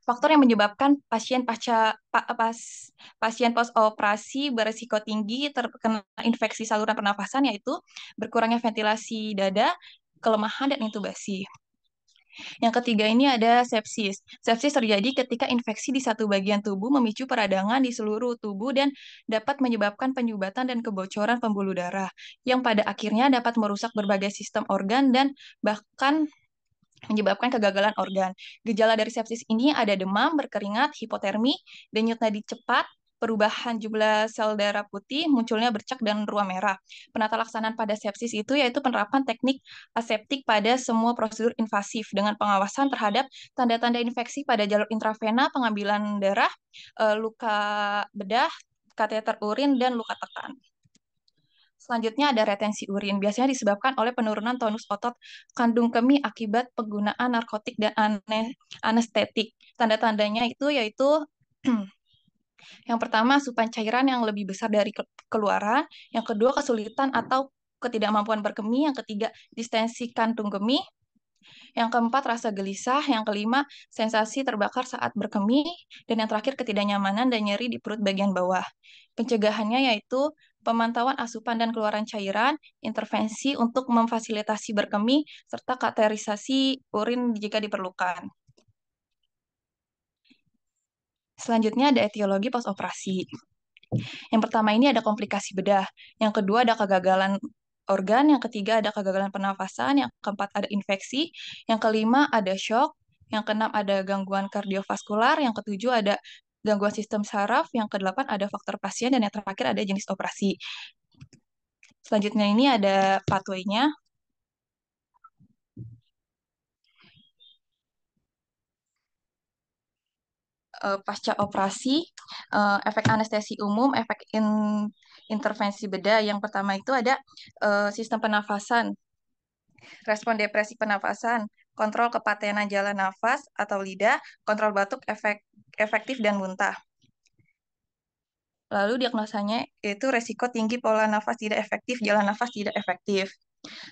Faktor yang menyebabkan pasien post-operasi berisiko tinggi terkena infeksi saluran pernafasan yaitu berkurangnya ventilasi dada, kelemahan, dan intubasi. Yang ketiga ini ada sepsis. Sepsis terjadi ketika infeksi di satu bagian tubuh memicu peradangan di seluruh tubuh dan dapat menyebabkan penyumbatan dan kebocoran pembuluh darah, yang pada akhirnya dapat merusak berbagai sistem organ dan bahkan menyebabkan kegagalan organ. Gejala dari sepsis ini ada demam, berkeringat, hipotermi, denyut nadi cepat, perubahan jumlah sel darah putih, munculnya bercak dan ruam merah. Penata laksanaan pada sepsis itu yaitu penerapan teknik aseptik pada semua prosedur invasif dengan pengawasan terhadap tanda-tanda infeksi pada jalur intravena, pengambilan darah, luka bedah, kateter urin, dan luka tekan. Selanjutnya ada retensi urin. Biasanya disebabkan oleh penurunan tonus otot kandung kemih akibat penggunaan narkotik dan anestetik. Tanda-tandanya itu yaitu yang pertama asupan cairan yang lebih besar dari keluaran, yang kedua kesulitan atau ketidakmampuan berkemih, yang ketiga distensi kantung kemih, yang keempat rasa gelisah, yang kelima sensasi terbakar saat berkemih, dan yang terakhir ketidaknyamanan dan nyeri di perut bagian bawah. Pencegahannya yaitu pemantauan asupan dan keluaran cairan, intervensi untuk memfasilitasi berkemih, serta kateterisasi urin jika diperlukan. Selanjutnya ada etiologi post-operasi. Yang pertama ini ada komplikasi bedah, yang kedua ada kegagalan organ, yang ketiga ada kegagalan pernafasan, yang keempat ada infeksi, yang kelima ada shock, yang keenam ada gangguan kardiovaskular, yang ketujuh ada gangguan sistem saraf, yang kedelapan ada faktor pasien, dan yang terakhir ada jenis operasi. Selanjutnya ini ada pathway-nya. Pasca operasi, efek anestesi umum, efek intervensi bedah. Yang pertama itu ada sistem penafasan, respon depresi penafasan, kontrol kepatenan jalan nafas atau lidah, kontrol batuk efektif dan muntah. Lalu diagnosanya yaitu resiko tinggi pola nafas tidak efektif, jalan nafas tidak efektif.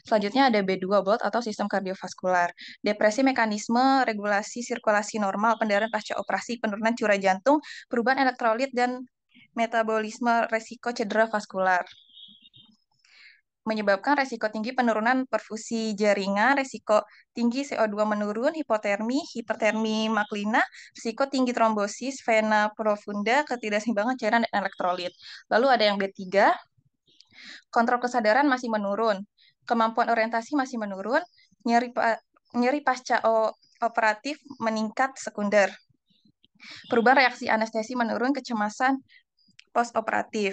Selanjutnya ada B2 BOLT atau sistem kardiovaskular. Depresi mekanisme regulasi sirkulasi normal, pendarahan pasca operasi, penurunan curah jantung, perubahan elektrolit dan metabolisme, resiko cedera vaskular. Menyebabkan resiko tinggi penurunan perfusi jaringan, resiko tinggi CO2 menurun, hipotermi, hipertermi maklina, risiko tinggi trombosis, vena profunda, ketidakseimbangan cairan dan elektrolit. Lalu ada yang B3, kontrol kesadaran masih menurun, kemampuan orientasi masih menurun, nyeri pasca operatif meningkat sekunder. Perubahan reaksi anestesi menurun, kecemasan post-operatif.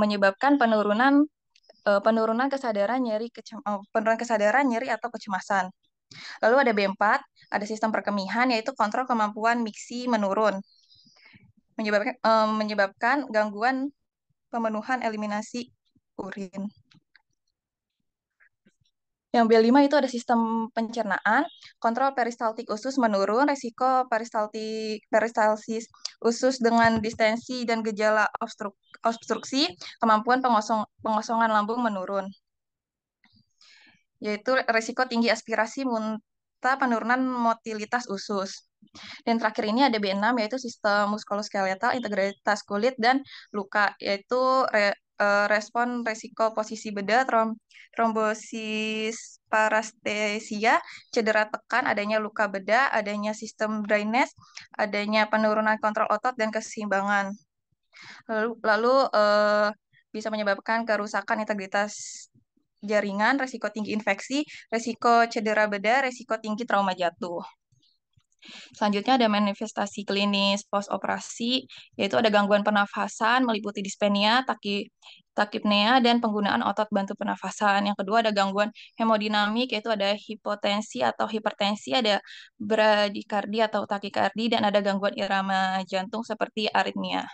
Menyebabkan penurunan kesadaran nyeri atau kecemasan. Lalu ada B4, ada sistem perkemihan yaitu kontrol kemampuan miksi menurun. Menyebabkan gangguan pemenuhan eliminasi urin. Yang B5 itu ada sistem pencernaan, kontrol peristaltik usus menurun, resiko peristalsis usus dengan distensi dan gejala obstruksi, kemampuan pengosongan lambung menurun. Yaitu resiko tinggi aspirasi muntah, penurunan motilitas usus. Dan terakhir ini ada B6 yaitu sistem muskuloskeletal, integritas kulit dan luka, yaitu respon resiko posisi bedah, trombosis parastesia, cedera tekan, adanya luka bedah, adanya sistem drainase, adanya penurunan kontrol otot dan keseimbangan. Lalu bisa menyebabkan kerusakan integritas jaringan, resiko tinggi infeksi, resiko cedera bedah, resiko tinggi trauma jatuh. Selanjutnya ada manifestasi klinis post-operasi, yaitu ada gangguan pernafasan, meliputi dispnea, takipnea, dan penggunaan otot bantu pernafasan. Yang kedua ada gangguan hemodinamik, yaitu ada hipotensi atau hipertensi, ada bradikardi atau takikardi, dan ada gangguan irama jantung seperti aritmia.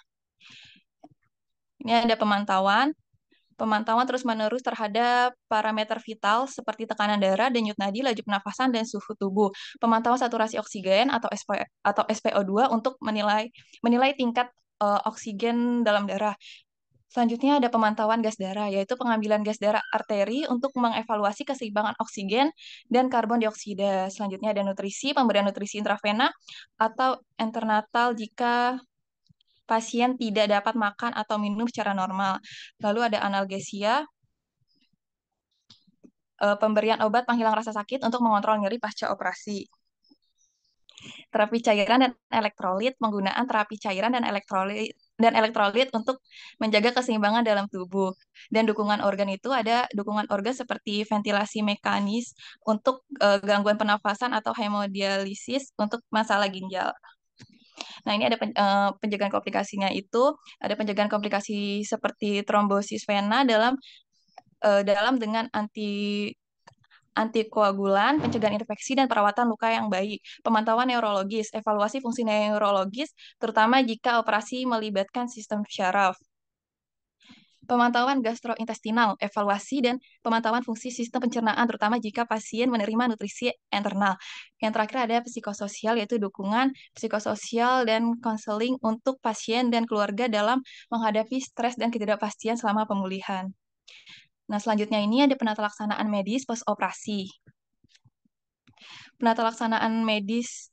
Ini ada pemantauan terus-menerus terhadap parameter vital seperti tekanan darah, denyut nadi, laju pernafasan, dan suhu tubuh. Pemantauan saturasi oksigen atau SpO2 untuk menilai tingkat oksigen dalam darah. Selanjutnya ada pemantauan gas darah, yaitu pengambilan gas darah arteri untuk mengevaluasi keseimbangan oksigen dan karbon dioksida. Selanjutnya ada nutrisi, pemberian nutrisi intravena atau enteronatal jika pasien tidak dapat makan atau minum secara normal. Lalu ada analgesia, pemberian obat penghilang rasa sakit untuk mengontrol nyeri pasca operasi. Terapi cairan dan elektrolit, penggunaan terapi cairan dan elektrolit untuk menjaga keseimbangan dalam tubuh. Dan dukungan organ itu ada dukungan organ seperti ventilasi mekanis untuk gangguan pernafasan atau hemodialisis untuk masalah ginjal. Nah, ini ada pencegahan komplikasinya itu, ada pencegahan komplikasi seperti trombosis vena dalam dengan antikoagulan, pencegahan infeksi, dan perawatan luka yang baik. Pemantauan neurologis, evaluasi fungsi neurologis, terutama jika operasi melibatkan sistem syaraf. Pemantauan gastrointestinal, evaluasi dan pemantauan fungsi sistem pencernaan, terutama jika pasien menerima nutrisi internal. Yang terakhir ada psikososial, yaitu dukungan psikososial dan konseling untuk pasien dan keluarga dalam menghadapi stres dan ketidakpastian selama pemulihan. Nah, selanjutnya ini ada penata laksanaan medis post-operasi. Penata laksanaan medis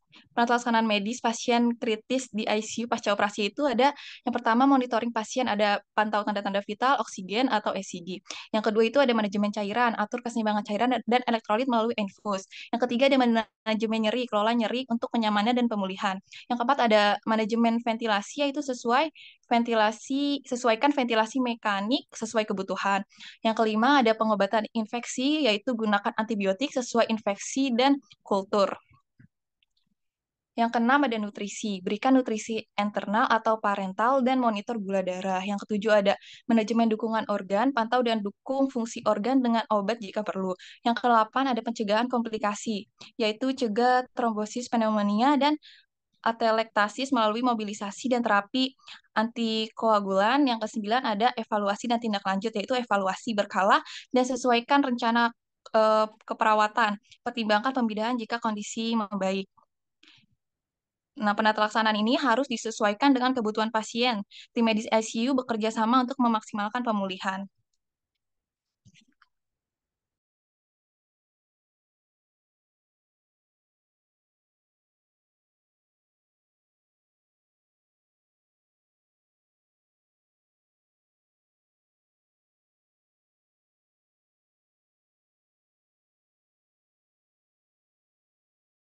pasien kritis di ICU pasca operasi itu ada yang pertama monitoring pasien, ada pantau tanda-tanda vital, oksigen atau ECG. Yang kedua itu ada manajemen cairan, atur keseimbangan cairan dan elektrolit melalui infus. Yang ketiga ada manajemen nyeri, kelola nyeri untuk kenyamanan dan pemulihan. Yang keempat ada manajemen ventilasi, yaitu sesuaikan ventilasi mekanik sesuai kebutuhan. Yang kelima ada pengobatan infeksi, yaitu gunakan antibiotik sesuai infeksi dan kultur. Yang keenam ada nutrisi, berikan nutrisi internal atau parental dan monitor gula darah. Yang ketujuh ada manajemen dukungan organ, pantau dan dukung fungsi organ dengan obat jika perlu. Yang kedelapan ada pencegahan komplikasi, yaitu cegah trombosis pneumonia dan atelektasis melalui mobilisasi dan terapi antikoagulan. Yang kesembilan ada evaluasi dan tindak lanjut, yaitu evaluasi berkala dan sesuaikan rencana keperawatan. Pertimbangkan pemindahan jika kondisi membaik. Nah, penata laksanaan ini harus disesuaikan dengan kebutuhan pasien. Tim medis ICU bekerja sama untuk memaksimalkan pemulihan.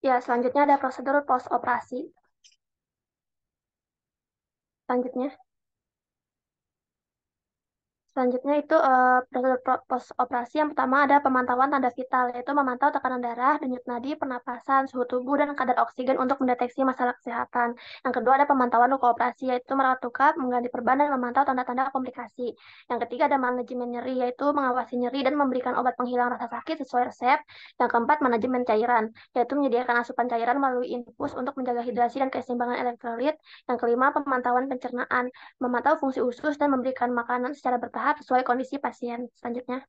Ya, selanjutnya ada prosedur post operasi. Selanjutnya. Selanjutnya itu prosedur post operasi yang pertama ada pemantauan tanda vital, yaitu memantau tekanan darah, denyut nadi, pernapasan, suhu tubuh, dan kadar oksigen untuk mendeteksi masalah kesehatan. Yang kedua ada pemantauan luka operasi, yaitu merawat luka, mengganti perban, dan memantau tanda-tanda komplikasi. Yang ketiga ada manajemen nyeri, yaitu mengawasi nyeri dan memberikan obat penghilang rasa sakit sesuai resep. Yang keempat manajemen cairan, yaitu menyediakan asupan cairan melalui infus untuk menjaga hidrasi dan keseimbangan elektrolit. Yang kelima pemantauan pencernaan, memantau fungsi usus dan memberikan makanan secara bertahap sesuai kondisi pasien. Selanjutnya.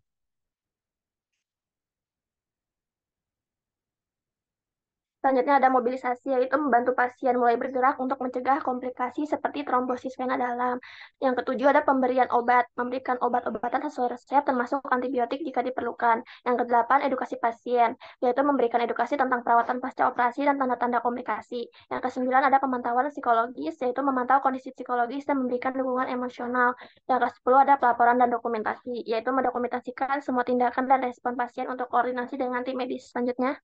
Selanjutnya ada mobilisasi, yaitu membantu pasien mulai bergerak untuk mencegah komplikasi seperti trombosis vena dalam. Yang ketujuh ada pemberian obat, memberikan obat-obatan sesuai resep termasuk antibiotik jika diperlukan. Yang kedelapan edukasi pasien, yaitu memberikan edukasi tentang perawatan pasca operasi dan tanda-tanda komplikasi. Yang kesembilan ada pemantauan psikologis, yaitu memantau kondisi psikologis dan memberikan dukungan emosional. Yang ke-10 ada pelaporan dan dokumentasi, yaitu mendokumentasikan semua tindakan dan respon pasien untuk koordinasi dengan tim medis. Selanjutnya.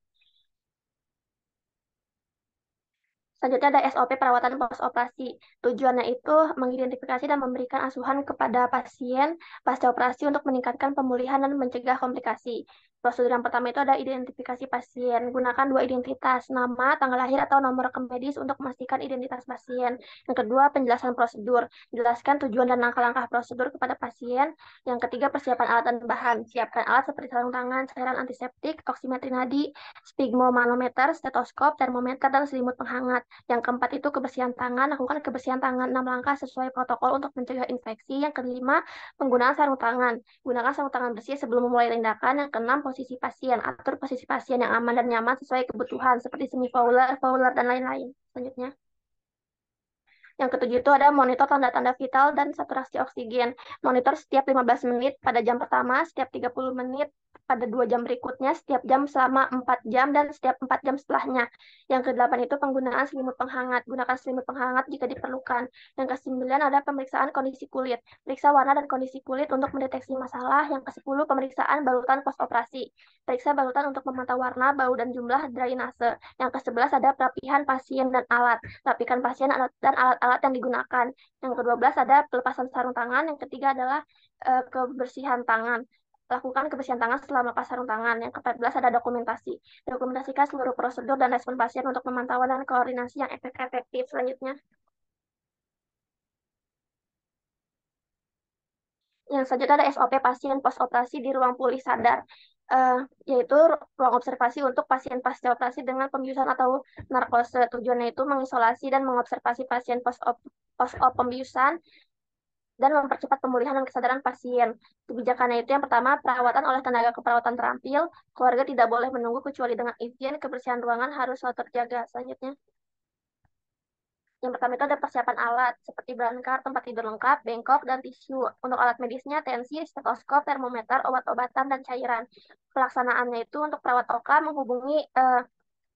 Selanjutnya ada SOP perawatan post-operasi. Tujuannya itu mengidentifikasi dan memberikan asuhan kepada pasien pasca operasi untuk meningkatkan pemulihan dan mencegah komplikasi. Prosedur yang pertama itu ada identifikasi pasien. Gunakan dua identitas, nama, tanggal lahir, atau nomor rekam medis untuk memastikan identitas pasien. Yang kedua, penjelasan prosedur. Jelaskan tujuan dan langkah-langkah prosedur kepada pasien. Yang ketiga, persiapan alat dan bahan. Siapkan alat seperti sarung tangan, cairan antiseptik, oksimetri nadi, sphygmomanometer, stetoskop, termometer, dan selimut penghangat. Yang keempat itu kebersihan tangan, lakukan kebersihan tangan 6 langkah sesuai protokol untuk mencegah infeksi. Yang kelima, penggunaan sarung tangan. Gunakan sarung tangan bersih sebelum memulai tindakan. Yang keenam, posisi pasien. Atur posisi pasien yang aman dan nyaman sesuai kebutuhan seperti semi fowler, fowler, dan lain-lain. Selanjutnya. Yang ketujuh itu ada monitor tanda-tanda vital dan saturasi oksigen. Monitor setiap 15 menit pada jam pertama, setiap 30 menit pada 2 jam berikutnya, setiap jam selama 4 jam, dan setiap 4 jam setelahnya. Yang kedelapan itu penggunaan selimut penghangat. Gunakan selimut penghangat jika diperlukan. Yang kesembilan ada pemeriksaan kondisi kulit. Periksa warna dan kondisi kulit untuk mendeteksi masalah. Yang kesepuluh pemeriksaan balutan postoperasi. Periksa balutan untuk memantau warna, bau, dan jumlah drainase. Yang ke-11 ada perapihan pasien dan alat. Rapikan pasien dan alat-alat yang digunakan. Yang ke-12 ada pelepasan sarung tangan. Yang ketiga adalah kebersihan tangan. Lakukan kebersihan tangan setelah melepas sarung tangan. Yang ke-14 ada dokumentasi. Dokumentasikan seluruh prosedur dan respon pasien untuk pemantauan dan koordinasi yang efektif. Selanjutnya, yang selanjutnya ada SOP pasien post-operasi di ruang pulih sadar. Uh, Yaitu ruang observasi untuk pasien pasca operasi dengan pembiusan atau narkose. Tujuannya itu mengisolasi dan mengobservasi pasien post-op pembiusan dan mempercepat pemulihan dan kesadaran pasien. Kebijakannya itu yang pertama, perawatan oleh tenaga keperawatan terampil. Keluarga tidak boleh menunggu kecuali dengan izin. Kebersihan ruangan harus selalu terjaga. Selanjutnya, yang pertama itu ada persiapan alat seperti brankar, tempat tidur lengkap, bengkok, dan tisu. Untuk alat medisnya, tensi, stetoskop, termometer, obat-obatan, dan cairan. Pelaksanaannya itu untuk perawat OKA menghubungi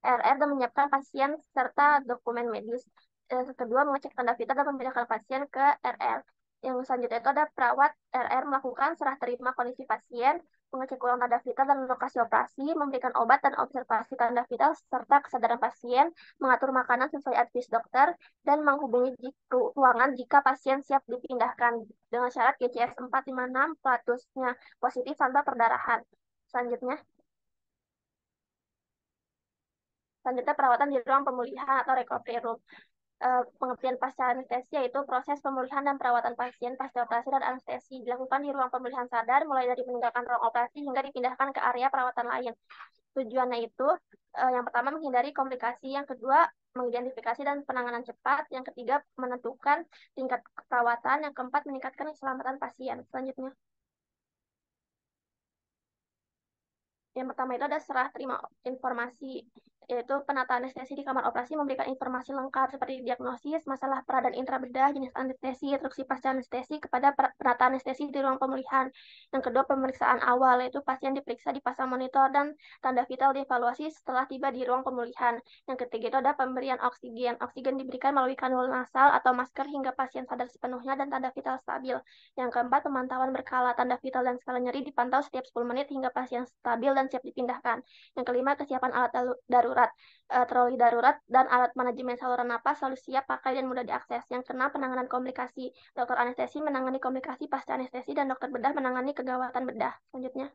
RR dan menyiapkan pasien serta dokumen medis. Kedua, mengecek tanda vital dan memindahkan pasien ke RR. Yang selanjutnya itu ada perawat RR melakukan serah terima kondisi pasien, mengecek ulang tanda vital dan lokasi operasi, memberikan obat dan observasi tanda vital serta kesadaran pasien, mengatur makanan sesuai advis dokter, dan menghubungi ruangan jika pasien siap dipindahkan dengan syarat GCS 456 platusnya positif tanpa perdarahan. Selanjutnya, Selanjutnya perawatan di ruang pemulihan atau recovery room. Pengertian pasca anestesi yaitu proses pemulihan dan perawatan pasien pasca operasi dan anestesi dilakukan di ruang pemulihan sadar mulai dari meninggalkan ruang operasi hingga dipindahkan ke area perawatan lain. Tujuannya itu yang pertama menghindari komplikasi, yang kedua mengidentifikasi dan penanganan cepat, yang ketiga menentukan tingkat perawatan, yang keempat meningkatkan keselamatan pasien. Selanjutnya, yang pertama itu ada serah terima informasi, yaitu penata anestesi di kamar operasi memberikan informasi lengkap seperti diagnosis, masalah pra dan intra bedah, jenis anestesi, instruksi pasca anestesi kepada penata anestesi di ruang pemulihan. Yang kedua, pemeriksaan awal, yaitu pasien diperiksa, dipasang monitor, dan tanda vital dievaluasi setelah tiba di ruang pemulihan. Yang ketiga itu ada pemberian oksigen. Oksigen diberikan melalui kanul nasal atau masker hingga pasien sadar sepenuhnya dan tanda vital stabil. Yang keempat, pemantauan berkala. Tanda vital dan skala nyeri dipantau setiap 10 menit hingga pasien stabil dan siap dipindahkan. Yang kelima, kesiapan alat darurat. Troli darurat dan alat manajemen saluran napas selalu siap pakai dan mudah diakses. Yang keenam, penanganan komplikasi. Dokter anestesi menangani komplikasi pasca anestesi dan dokter bedah menangani kegawatan bedah. Selanjutnya,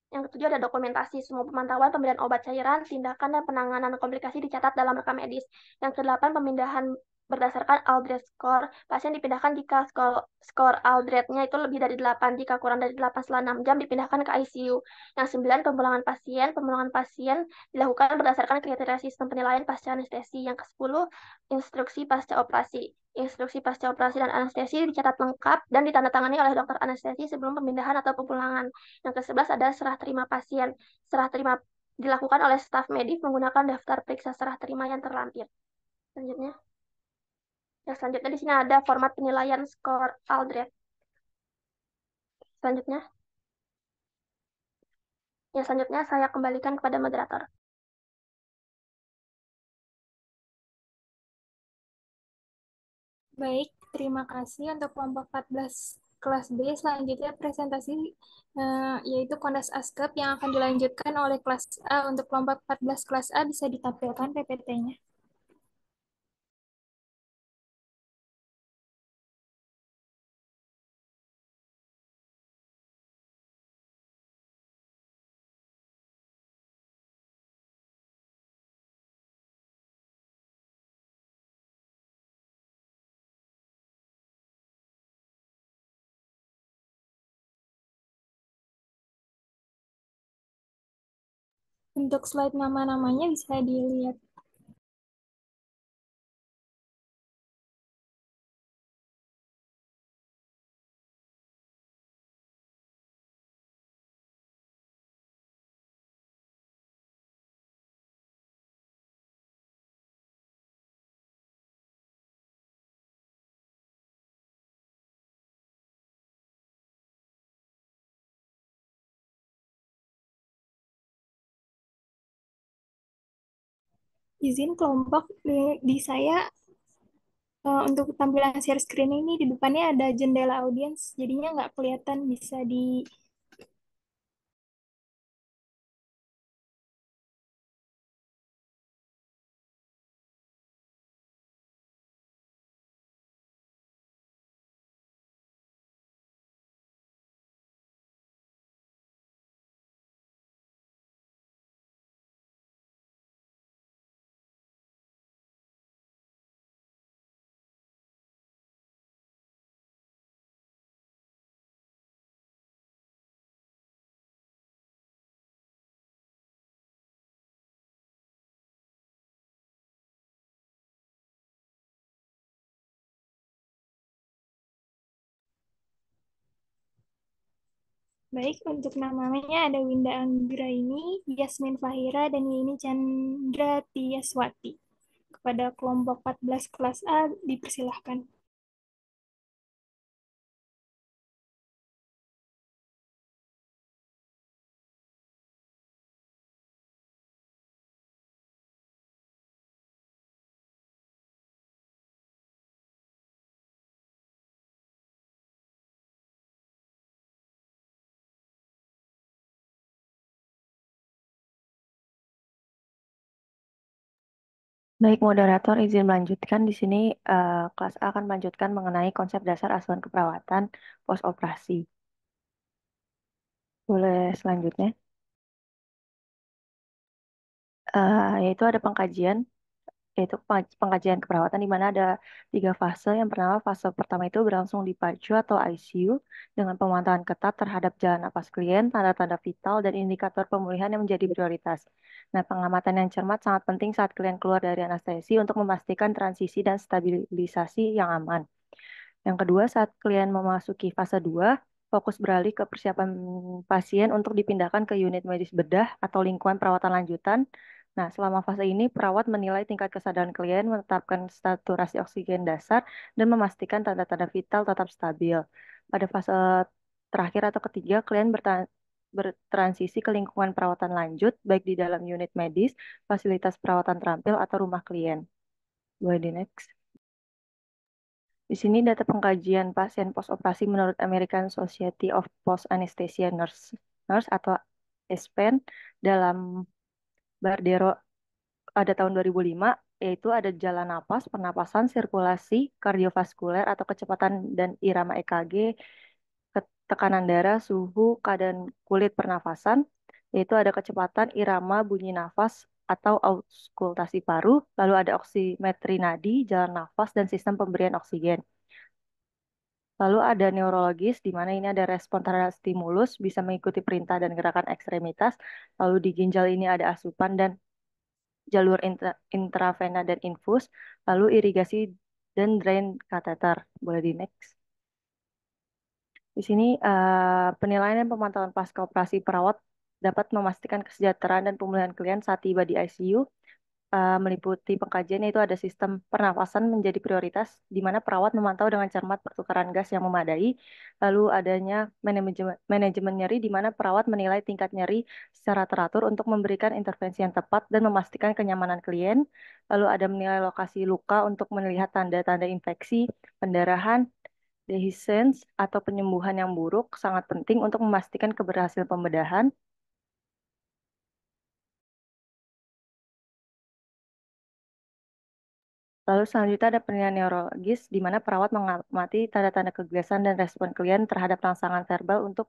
yang ketujuh ada dokumentasi. Semua pemantauan, pemberian obat cairan, tindakan, dan penanganan komplikasi dicatat dalam rekam medis. Yang kedelapan, pemindahan berdasarkan Aldred score. Pasien dipindahkan jika skor Aldred-nya itu lebih dari 8. Jika kurang dari 8 setelah 6 jam dipindahkan ke ICU. Yang 9, pemulangan pasien. Pemulangan pasien dilakukan berdasarkan kriteria sistem penilaian pasca anestesi. Yang ke-10, instruksi pasca operasi. Instruksi pasca operasi dan anestesi dicatat lengkap dan ditandatangani oleh dokter anestesi sebelum pemindahan atau pemulangan. Yang ke-11 ada serah terima pasien. Serah terima dilakukan oleh staf medis menggunakan daftar periksa serah terima yang terlampir. Selanjutnya, selanjutnya di sini ada format penilaian skor Aldred. Selanjutnya, selanjutnya saya kembalikan kepada moderator. Baik, terima kasih untuk kelompok 14 kelas B. Selanjutnya presentasi yaitu Kondas Askep yang akan dilanjutkan oleh kelas A. Untuk kelompok 14 kelas A bisa ditampilkan PPT-nya. Untuk slide nama-namanya bisa dilihat. izin kelompok di saya untuk tampilan share screen ini di depannya ada jendela audiens, jadinya nggak kelihatan bisa di. Baik, untuk namanya ada Winda Anggraini, Yasmin Fahira, dan Yeni Chandra Tiaswati. Kepada kelompok 14 kelas A dipersilahkan. Baik, moderator izin melanjutkan. Di sini kelas A akan melanjutkan mengenai konsep dasar asuhan keperawatan pos operasi. Boleh selanjutnya. Yaitu ada pengkajian, yaitu pengkajian keperawatan di mana ada 3 fase. Yang pertama, fase pertama itu berlangsung di PAJU atau ICU dengan pemantauan ketat terhadap jalan napas klien, tanda-tanda vital, dan indikator pemulihan yang menjadi prioritas. Nah, pengamatan yang cermat sangat penting saat klien keluar dari anestesi untuk memastikan transisi dan stabilisasi yang aman. Yang kedua, saat klien memasuki fase 2, fokus beralih ke persiapan pasien untuk dipindahkan ke unit medis bedah atau lingkungan perawatan lanjutan. Nah, selama fase ini, perawat menilai tingkat kesadaran klien, menetapkan saturasi oksigen dasar, dan memastikan tanda-tanda vital tetap stabil. Pada fase terakhir atau ketiga, klien bertransisi ke lingkungan perawatan lanjut, baik di dalam unit medis, fasilitas perawatan terampil, atau rumah klien. Boleh di next. Di sini data pengkajian pasien post-operasi menurut American Society of Post Anesthesia Nurse atau ASPEN dalam Bardero ada tahun 2005, yaitu ada jalan napas, pernapasan, sirkulasi, kardiovaskuler atau kecepatan dan irama EKG, tekanan darah, suhu, keadaan kulit pernafasan, yaitu ada kecepatan, irama, bunyi nafas, atau auskultasi paru, lalu ada oksimetri nadi, jalan nafas, dan sistem pemberian oksigen. Lalu ada neurologis, di mana ini ada respon terhadap stimulus, bisa mengikuti perintah dan gerakan ekstremitas. Lalu di ginjal ini ada asupan dan jalur intravena dan infus. Lalu irigasi dan drain kateter. Boleh di next. Di sini penilaian dan pemantauan pasca operasi perawat dapat memastikan kesejahteraan dan pemulihan klien saat tiba di ICU. Meliputi pengkajian yaitu ada sistem pernafasan menjadi prioritas, di mana perawat memantau dengan cermat pertukaran gas yang memadai, lalu adanya manajemen nyeri, di mana perawat menilai tingkat nyeri secara teratur untuk memberikan intervensi yang tepat dan memastikan kenyamanan klien, lalu ada menilai lokasi luka untuk melihat tanda-tanda infeksi, pendarahan, dehiscence, atau penyembuhan yang buruk, sangat penting untuk memastikan keberhasilan pembedahan. Lalu selanjutnya ada penilaian neurologis, di mana perawat mengamati tanda-tanda kegagasan dan respon klien terhadap rangsangan verbal untuk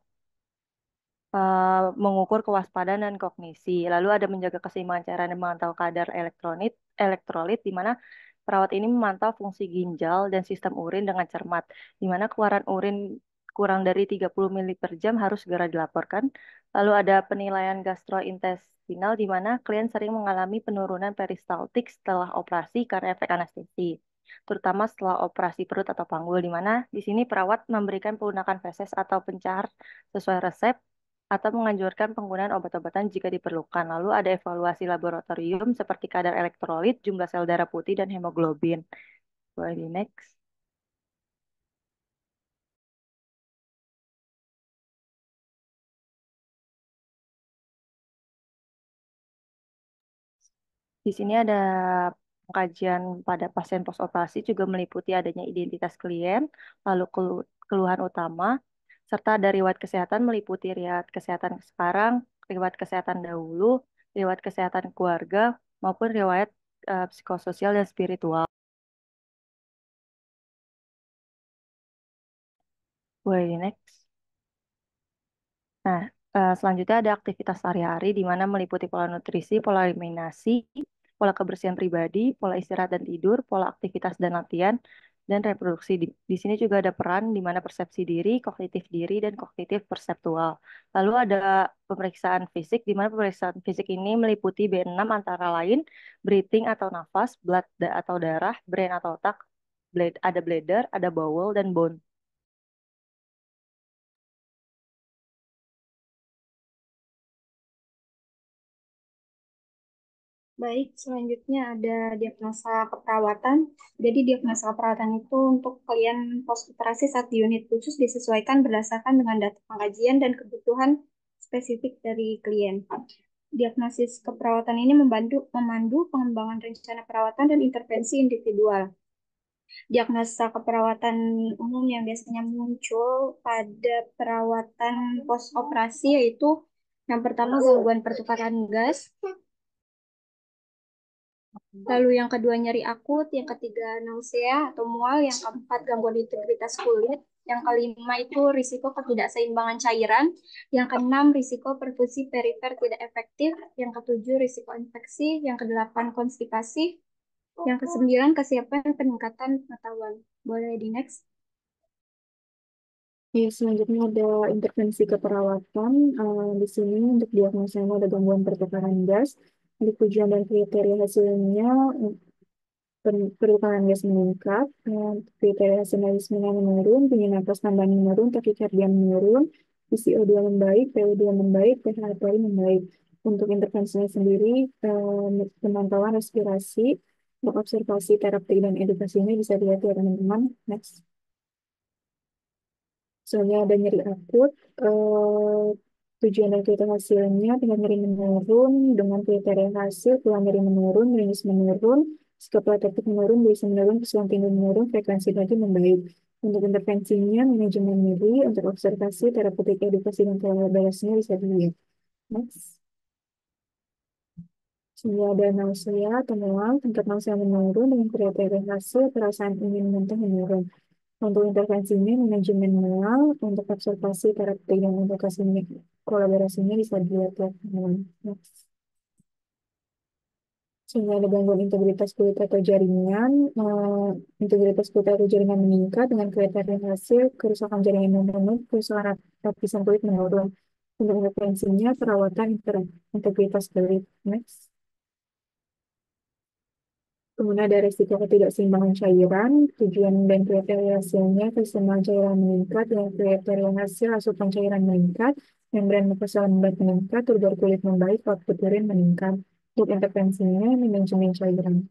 mengukur kewaspadaan dan kognisi. Lalu ada menjaga keseimbangan cairan dan memantau kadar elektrolit, di mana perawat ini memantau fungsi ginjal dan sistem urin dengan cermat, di mana keluaran urin kurang dari 30 ml per jam harus segera dilaporkan. Lalu ada penilaian gastrointestinal, di mana klien sering mengalami penurunan peristaltik setelah operasi karena efek anestesi, terutama setelah operasi perut atau panggul, di mana di sini perawat memberikan pelunakan feses atau pencahar sesuai resep atau menganjurkan penggunaan obat-obatan jika diperlukan. Lalu ada evaluasi laboratorium seperti kadar elektrolit, jumlah sel darah putih, dan hemoglobin. Boleh di next. Di sini ada pengkajian pada pasien postoperasi juga meliputi adanya identitas klien, lalu keluhan utama, serta dari riwayat kesehatan meliputi riwayat kesehatan sekarang, riwayat kesehatan dahulu, riwayat kesehatan keluarga, maupun riwayat psikososial dan spiritual. Boleh next. Nah, selanjutnya ada aktivitas sehari-hari di mana meliputi pola nutrisi, pola eliminasi, pola kebersihan pribadi, pola istirahat dan tidur, pola aktivitas dan latihan, dan reproduksi. Di sini juga ada peran di mana persepsi diri, dan kognitif perseptual. Lalu ada pemeriksaan fisik, di mana pemeriksaan fisik ini meliputi B6 antara lain, breathing atau nafas, blood atau darah, brain atau otak, ada bladder, ada bowel, dan bone. Baik, selanjutnya ada diagnosa keperawatan. Jadi diagnosa keperawatan itu untuk klien postoperasi saat di unit khusus disesuaikan berdasarkan dengan data pengkajian dan kebutuhan spesifik dari klien. Diagnosis keperawatan ini memandu pengembangan rencana perawatan dan intervensi individual. Diagnosa keperawatan umum yang biasanya muncul pada perawatan postoperasi yaitu yang pertama gangguan pertukaran gas, lalu yang kedua nyeri akut, yang ketiga nausea atau mual, yang keempat gangguan integritas kulit, yang kelima itu risiko ketidakseimbangan cairan, yang keenam risiko perfusi perifer tidak efektif, yang ketujuh risiko infeksi, yang kedelapan konstipasi, yang kesembilan kesiapan peningkatan pengetahuan. Boleh di next. Ya, selanjutnya ada intervensi keperawatan. Di sini untuk diagnosanya ada gangguan pertukaran gas. Di tujuan dan kriteria hasilnya pertukaran gas meningkat, kriteria hasil medisnya menurun, tinggi nafas tambah menurun, takikardia menurun, PCO2 membaik, PO2 membaik, pH arteri membaik. Untuk intervensinya sendiri, pemantauan respirasi, untuk observasi terapi dan edukasinya bisa dilihat ya teman-teman. Next. Soalnya ada nyeri akut, tujuan dan kriteria hasilnya tingkat nyeri menurun, dengan kriteria hasil keluhan nyeri menurun, ringan menurun, sikap protektif menurun, bisa menurun, kesulitan tidur menurun, frekuensi tadi membaik. Untuk intervensinya, manajemen nyeri, untuk observasi, terapeutik edukasi, dan kolaborasinya bisa dilihat. Next. Sehingga ada nausea atau mual, tingkat nausea menurun dengan kriteria hasil, perasaan ingin muntah menurun. Untuk intervensinya, manajemen mual, untuk observasi, terapi, dan edukasinya, kolaborasinya bisa dilihat ya. Next. Sehingga ada gangguan integritas kulit atau jaringan, integritas kulit atau jaringan meningkat dengan kriteria hasil, kerusakan jaringan menurun, kerusakan lapisan kulit menurun. Untuk intervensinya, perawatan integritas kulit. Next. Kemudian ada risiko ketidakseimbangan cairan, tujuan dan kriteria hasilnya, keseimbangan cairan meningkat, dengan kriteria hasil asupan cairan meningkat, membran mukosa lembab meningkat, turgor kulit membaik, output urin meningkat. Untuk intervensinya, manajemen cairan.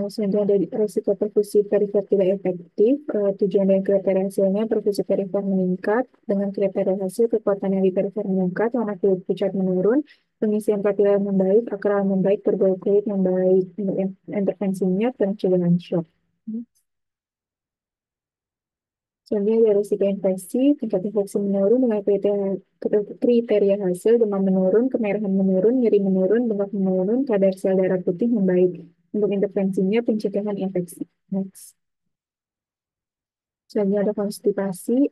Selanjutnya ada risiko perfusi perifer tidak efektif, tujuan dan kriteria hasilnya perfusi perifer meningkat, dengan kriteria hasil kekuatan yang di perifer meningkat, warna kulit pucat menurun, pengisian kapiler membaik, akral membaik, turgor kulit membaik. Untuk intervensinya pencegahan shock. Selanjutnya ada risiko infeksi, tingkat infeksi menurun dengan kriteria hasil, demam menurun, kemerahan menurun, nyeri menurun, bengkak menurun, kadar sel darah putih membaik. Untuk intervensinya pencegahan infeksi. Next. Selanjutnya ada konstipasi,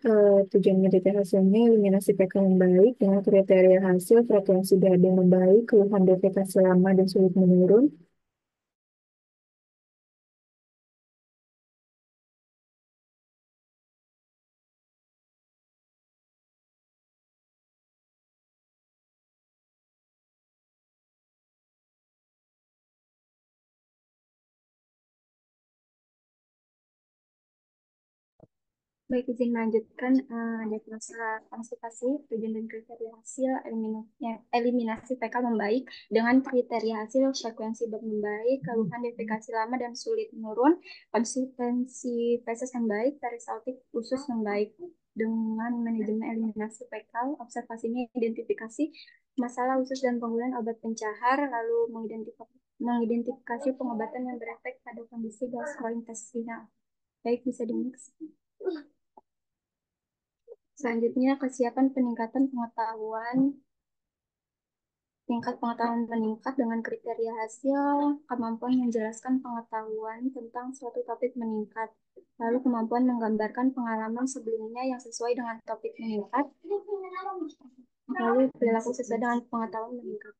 tujuannya kriteria hasilnya eliminasi PK yang baik, dengan kriteria hasil frekuensi dada membaik, keluhan defekasi lama dan sulit menurun. Baik, izin melanjutkan diagnosa konstipasi, tujuan dan kriteria hasil eliminasi PK membaik dengan kriteria hasil frekuensi bab membaik, keluhan defekasi lama dan sulit menurun, konsistensi feses yang baik, peristaltik usus membaik dengan manajemen eliminasi PK, observasinya identifikasi masalah usus dan penggunaan obat pencahar, lalu mengidentifikasi pengobatan yang berefek pada kondisi gastrointestinal. Baik, bisa di-next. Selanjutnya, kesiapan peningkatan pengetahuan. Tingkat pengetahuan meningkat dengan kriteria hasil, kemampuan menjelaskan pengetahuan tentang suatu topik meningkat, lalu kemampuan menggambarkan pengalaman sebelumnya yang sesuai dengan topik meningkat, lalu perilaku sesuai dengan pengetahuan meningkat.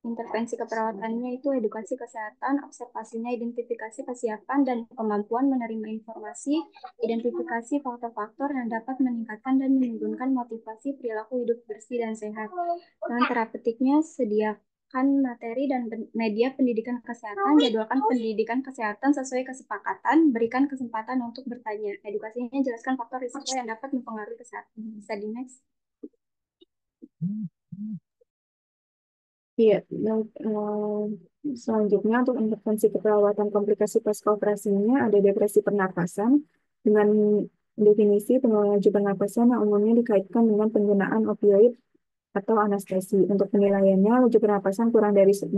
Intervensi keperawatannya itu edukasi kesehatan, observasinya identifikasi kesiapan dan kemampuan menerima informasi, identifikasi faktor-faktor yang dapat meningkatkan dan menurunkan motivasi perilaku hidup bersih dan sehat. Dan terapeutiknya sediakan materi dan media pendidikan kesehatan, jadwalkan pendidikan kesehatan sesuai kesepakatan, berikan kesempatan untuk bertanya. Edukasinya jelaskan faktor risiko yang dapat mempengaruhi kesehatan. Bisa di next. Iya, selanjutnya untuk intervensi keperawatan komplikasi pasca operasinya ada depresi pernapasan dengan definisi penurunan laju pernapasan yang umumnya dikaitkan dengan penggunaan opioid atau anestesi. Untuk penilaiannya, laju pernapasan kurang dari 12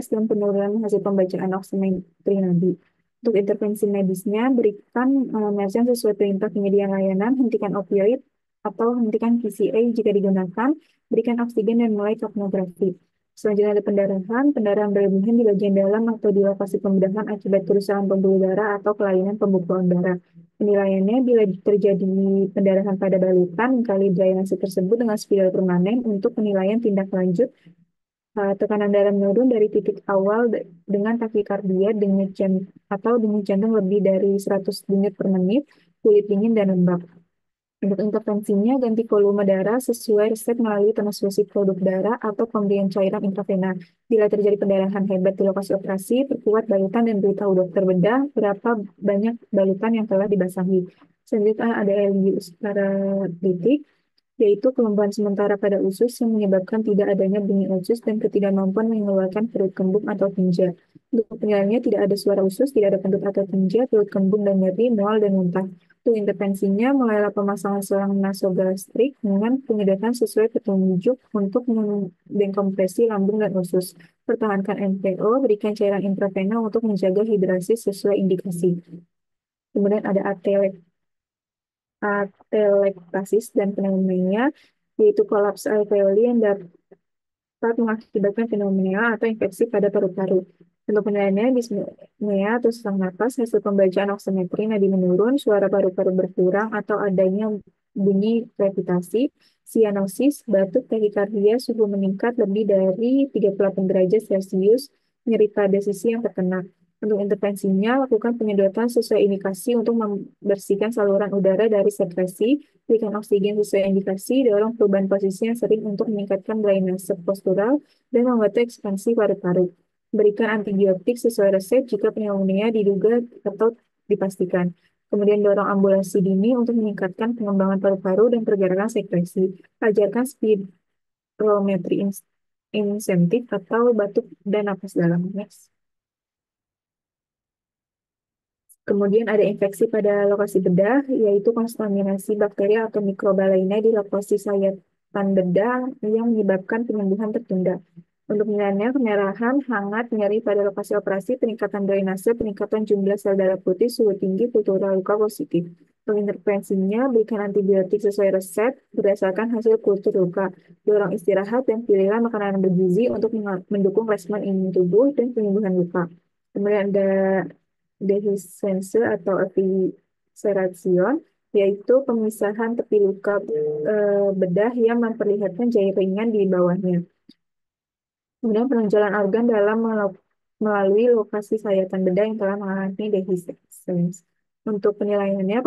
dan penurunan hasil pembacaan oximetri nadi. Untuk intervensi medisnya, berikan medicine sesuai perintah penyedia layanan, hentikan opioid atau hentikan PCA jika digunakan, berikan oksigen dan mulai kapnografi. Selanjutnya ada pendarahan. Pendarahan berlebihan di bagian dalam atau di lokasi pembedahan akibat kerusakan pembuluh darah atau kelainan pembukuan darah. Penilaiannya bila terjadi pendarahan pada balutan, kali drainase tersebut dengan spiral permanen untuk penilaian tindak lanjut tekanan darah menurun dari titik awal dengan takikardia atau denyut jantung lebih dari 100 denyut per menit, kulit dingin dan lembab. Untuk intervensinya, ganti volume darah sesuai resep melalui transfusi produk darah atau pemberian cairan intravena. Bila terjadi pendarahan hebat di lokasi operasi, perkuat balutan dan beritahu dokter bedah berapa banyak balutan yang telah dibasahi. Selanjutnya ada Elius paralitik, yaitu kelumpuhan sementara pada usus yang menyebabkan tidak adanya bunyi usus dan ketidakmampuan mengeluarkan perut kembung atau tinja. Untuk penilaiannya tidak ada suara usus, tidak ada kentut atau tinja, perut kembung dan nyeri, mual dan muntah. Untuk intervensinya, mulailah pemasangan selang nasogastrik dengan penyedotan sesuai petunjuk untuk mengdekompresi lambung dan usus. Pertahankan NPO, berikan cairan intravena untuk menjaga hidrasi sesuai indikasi. Kemudian ada atelektasis dan pneumonia, yaitu kolaps alveoli yang dapat mengakibatkan pneumonia atau infeksi pada paru-paru. Untuk penilaiannya, dyspnea atau sesak napas, hasil pembacaan oximetri nadi menurun, suara paru-paru berkurang atau adanya bunyi krepitasi, sianosis, batuk, takikardia, suhu meningkat lebih dari 38 derajat Celcius, nyeri pada sisi yang terkena. Untuk intervensinya, lakukan penyedotan sesuai indikasi untuk membersihkan saluran udara dari sekresi, berikan oksigen sesuai indikasi, dorong perubahan posisi yang sering untuk meningkatkan drainase postural, dan membantu ekspansi paru-paru. Berikan antibiotik sesuai resep jika pneumonia diduga atau dipastikan. Kemudian dorong ambulasi dini untuk meningkatkan pengembangan paru-paru dan pergerakan sekresi. Ajarkan spirometri insentif atau batuk dan napas dalam. Next. Kemudian ada infeksi pada lokasi bedah, yaitu kontaminasi bakteri atau mikroba lainnya di lokasi sayatan bedah yang menyebabkan penyembuhan tertunda. Untuk penilaiannya, kemerahan, hangat, nyeri pada lokasi operasi, peningkatan drainase, peningkatan jumlah sel darah putih, suhu tinggi, kultura luka positif. Untuk intervensinya, berikan antibiotik sesuai resep berdasarkan hasil kultur luka. Dorong istirahat dan pilihlah makanan bergizi untuk mendukung respon imun tubuh dan penyembuhan luka. Kemudian ada dehiscence atau evisceration, yaitu pemisahan tepi luka bedah yang memperlihatkan jaringan di bawahnya. Kemudian penunjalan organ dalam melalui lokasi sayatan bedah yang telah mengalami dehiscence. Untuk penilaiannya,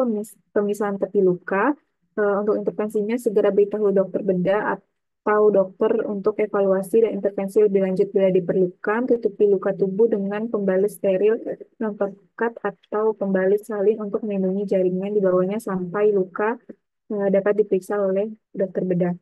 pemisahan tepi luka, untuk intervensinya segera beritahu dokter bedah atau dokter untuk evaluasi dan intervensi lebih lanjut bila diperlukan. Tutupi luka tubuh dengan pembalut steril non pekat atau pembalut salin untuk melindungi jaringan di bawahnya sampai luka dapat diperiksa oleh dokter bedah.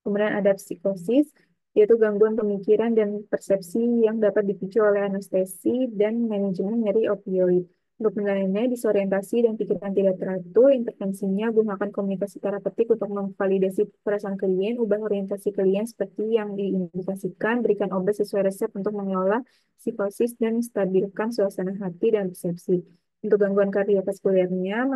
Kemudian ada psikosis, yaitu gangguan pemikiran dan persepsi yang dapat dipicu oleh anestesi dan manajemen nyeri opioid. Untuk penilaiannya, disorientasi dan pikiran tidak teratur, intervensinya gunakan komunikasi terapeutik untuk memvalidasi perasaan klien, ubah orientasi klien seperti yang diindikasikan, berikan obat sesuai resep untuk mengelola psikosis dan stabilkan suasana hati dan persepsi. Untuk gangguan kardiovaskulernya,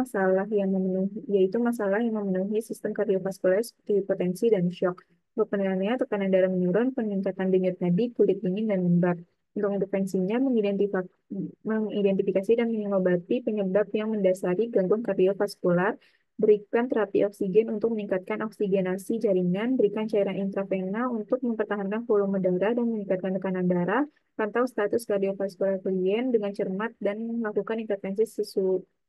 yaitu masalah yang memenuhi sistem kardiovaskuler seperti hipertensi dan shock. Untuk penilaiannya, tekanan darah menurun, peningkatan denyut nadi, kulit dingin, dan lembab. Untuk intervensinya, mengidentifikasi dan mengobati penyebab yang mendasari gangguan kardiovaskular, berikan terapi oksigen untuk meningkatkan oksigenasi jaringan, berikan cairan intravena untuk mempertahankan volume darah dan meningkatkan tekanan darah, pantau status kardiovaskular klien dengan cermat dan melakukan intervensi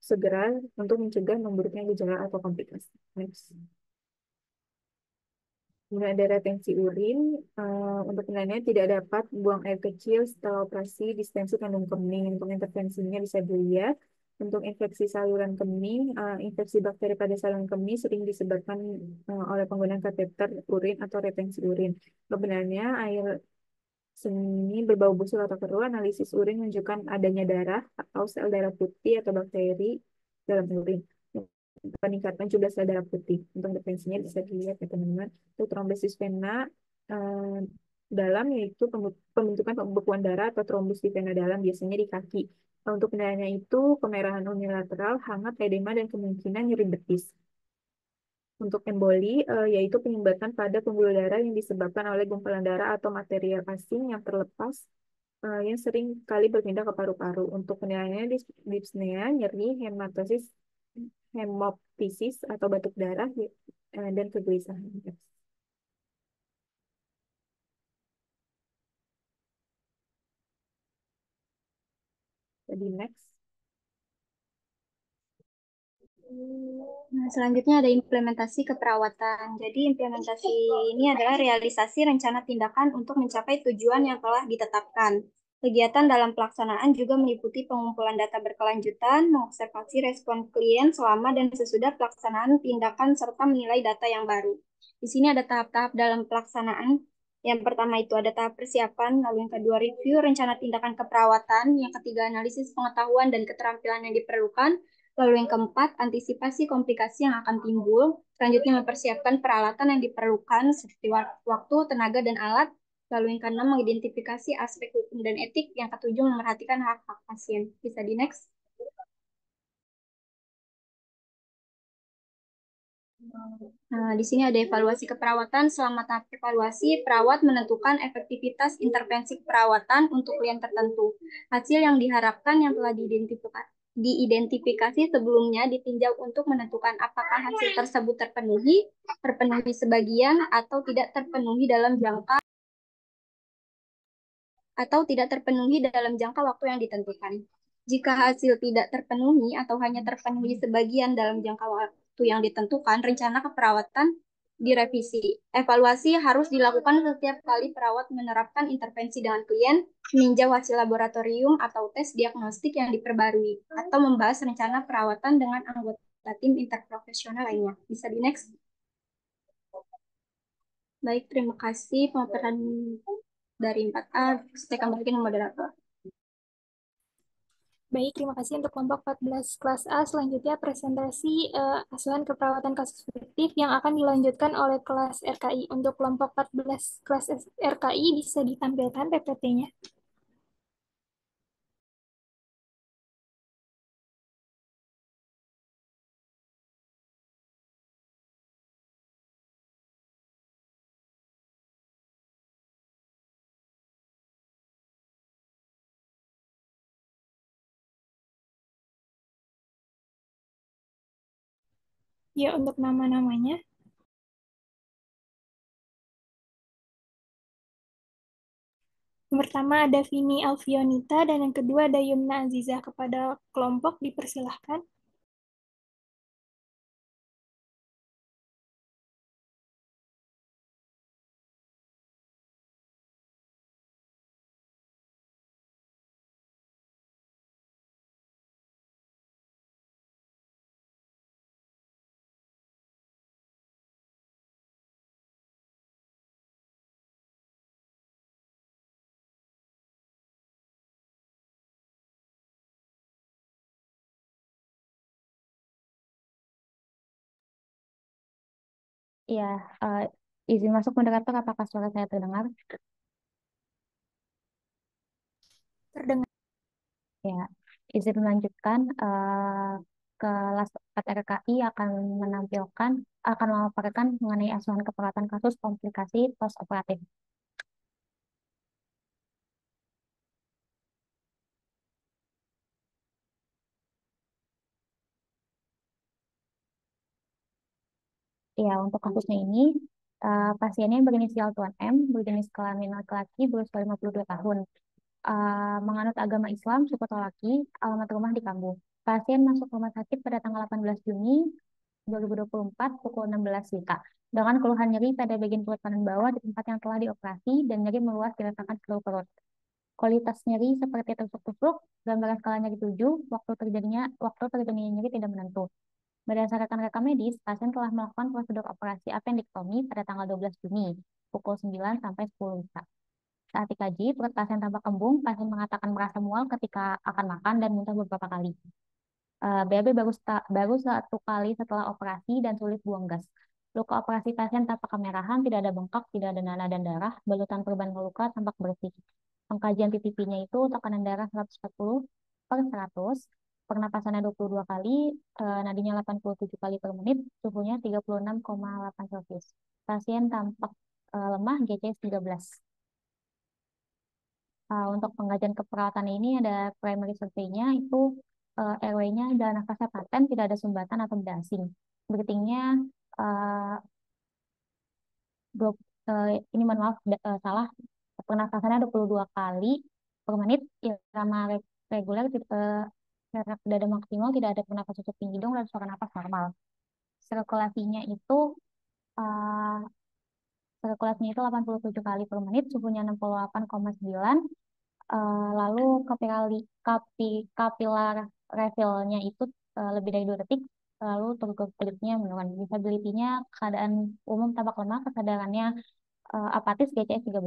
segera untuk mencegah memburuknya gejala atau komplikasi. Next. Kemudian ada retensi urin. Untuk penilaiannya tidak dapat buang air kecil setelah operasi distensi kandung kemih. Untuk intervensinya bisa dilihat. Untuk infeksi saluran kemih, infeksi bakteri pada saluran kemih sering disebabkan oleh penggunaan kateter urin atau retensi urin. Sebenarnya air seni berbau busuk atau keruh, analisis urin menunjukkan adanya darah atau sel darah putih atau bakteri dalam urin. Peningkatan jumlah sel darah putih. Untuk intervensinya bisa dilihat ya teman-teman. Untuk trombosis vena eh, dalam yaitu pembentukan pembekuan darah atau trombus di vena dalam biasanya di kaki. Untuk penilaiannya itu kemerahan unilateral, hangat, edema, dan kemungkinan nyeri betis. Untuk emboli, yaitu penyumbatan pada pembuluh darah yang disebabkan oleh gumpalan darah atau material asing yang terlepas yang sering kali berpindah ke paru-paru. Untuk penilaiannya dyspnea, nyeri, hemoptisis atau batuk darah, dan kegelisahan. Jadi next. Nah, selanjutnya ada implementasi keperawatan. Jadi implementasi ini adalah realisasi rencana tindakan untuk mencapai tujuan yang telah ditetapkan. Kegiatan dalam pelaksanaan juga meliputi pengumpulan data berkelanjutan, mengobservasi respon klien selama dan sesudah pelaksanaan tindakan, serta menilai data yang baru. Di sini ada tahap-tahap dalam pelaksanaan. Yang pertama itu ada tahap persiapan, lalu yang kedua review rencana tindakan keperawatan, yang ketiga analisis pengetahuan dan keterampilan yang diperlukan, lalu yang keempat, antisipasi komplikasi yang akan timbul. Selanjutnya mempersiapkan peralatan yang diperlukan seperti waktu, tenaga, dan alat. Lalu yang keenam, mengidentifikasi aspek hukum dan etik. Yang ketujuh, memerhatikan hak-hak pasien. Bisa di next. Nah, di sini ada evaluasi keperawatan. Selama tahap evaluasi, perawat menentukan efektivitas intervensi keperawatan untuk klien tertentu. Hasil yang diharapkan yang telah diidentifikasi sebelumnya ditinjau untuk menentukan apakah hasil tersebut terpenuhi sebagian, atau tidak terpenuhi dalam jangka waktu yang ditentukan. Jika hasil tidak terpenuhi atau hanya terpenuhi sebagian dalam jangka waktu yang ditentukan, rencana keperawatan direvisi. Evaluasi harus dilakukan setiap kali perawat menerapkan intervensi dengan klien, meninjau hasil laboratorium atau tes diagnostik yang diperbarui, atau membahas rencana perawatan dengan anggota tim interprofesional lainnya. Bisa di next. Baik, terima kasih pemaparan dari 4A. Saya kembali ke moderator. Baik, terima kasih untuk kelompok 14 kelas A. Selanjutnya presentasi asuhan keperawatan kasus fiktif yang akan dilanjutkan oleh kelas RKI. Untuk kelompok 14 kelas RKI bisa ditampilkan PPT-nya. Ya, untuk nama-namanya. Yang pertama ada Vini Alfionita dan yang kedua ada Yumna Azizah. Kepada kelompok dipersilahkan. Ya, eh, izin masuk moderator, apakah suara saya terdengar? Terdengar. Ya, izin melanjutkan. Kelas 4 RKI akan memaparkan mengenai asuhan keperawatan kasus komplikasi post operatif. Ya, untuk kasusnya ini, pasiennya berinisial Tuan M, berjenis kelamin laki-laki, berusia 52 tahun. Menganut agama Islam, suku Tolaki, alamat rumah di Kambuh. Pasien masuk rumah sakit pada tanggal 18 Juni 2024 pukul 16 WITA dengan keluhan nyeri pada bagian perut kanan bawah di tempat yang telah dioperasi dan nyeri meluas dirasakan seluruh perut. Kualitas nyeri seperti tusuk-tusuk, gambaran skala nyeri 7, waktu terjadinya nyeri tidak menentu. Berdasarkan rekam medis, pasien telah melakukan prosedur operasi appendektomi pada tanggal 12 Juni pukul 9 sampai 10 WITA. Saat dikaji, perut pasien tampak kembung, pasien mengatakan merasa mual ketika akan makan dan muntah beberapa kali. BAB baru satu kali setelah operasi dan sulit buang gas. Luka operasi pasien tampak kemerahan, tidak ada bengkak, tidak ada nanah dan darah, balutan perban luka tampak bersih. Pengkajian TTP-nya itu tekanan darah 140/100, pernapasannya 22 kali, nadinya 87 kali per menit, suhunya 36,8 Celcius. Pasien tampak lemah, GCS 13. Untuk pengkajian keperawatan ini ada primary survey-nya itu airway-nya dan nafasnya paten, tidak ada sumbatan atau benda asing. Breathing-nya uh, ini mohon maaf salah, pernafasannya 22 kali per menit, irama reguler, jarak dada maksimal, tidak ada pernafasan tutup hidung dan suara nafas normal. Sirkulasinya itu uh, sirkulasinya itu 87 kali per menit, suhunya 68,9. Lalu kapilar refill-nya itu lebih dari 2 detik, lalu turgor-kulitnya menurun. Disability-nya keadaan umum tampak lemah, kesadarannya apatis, GCS 13.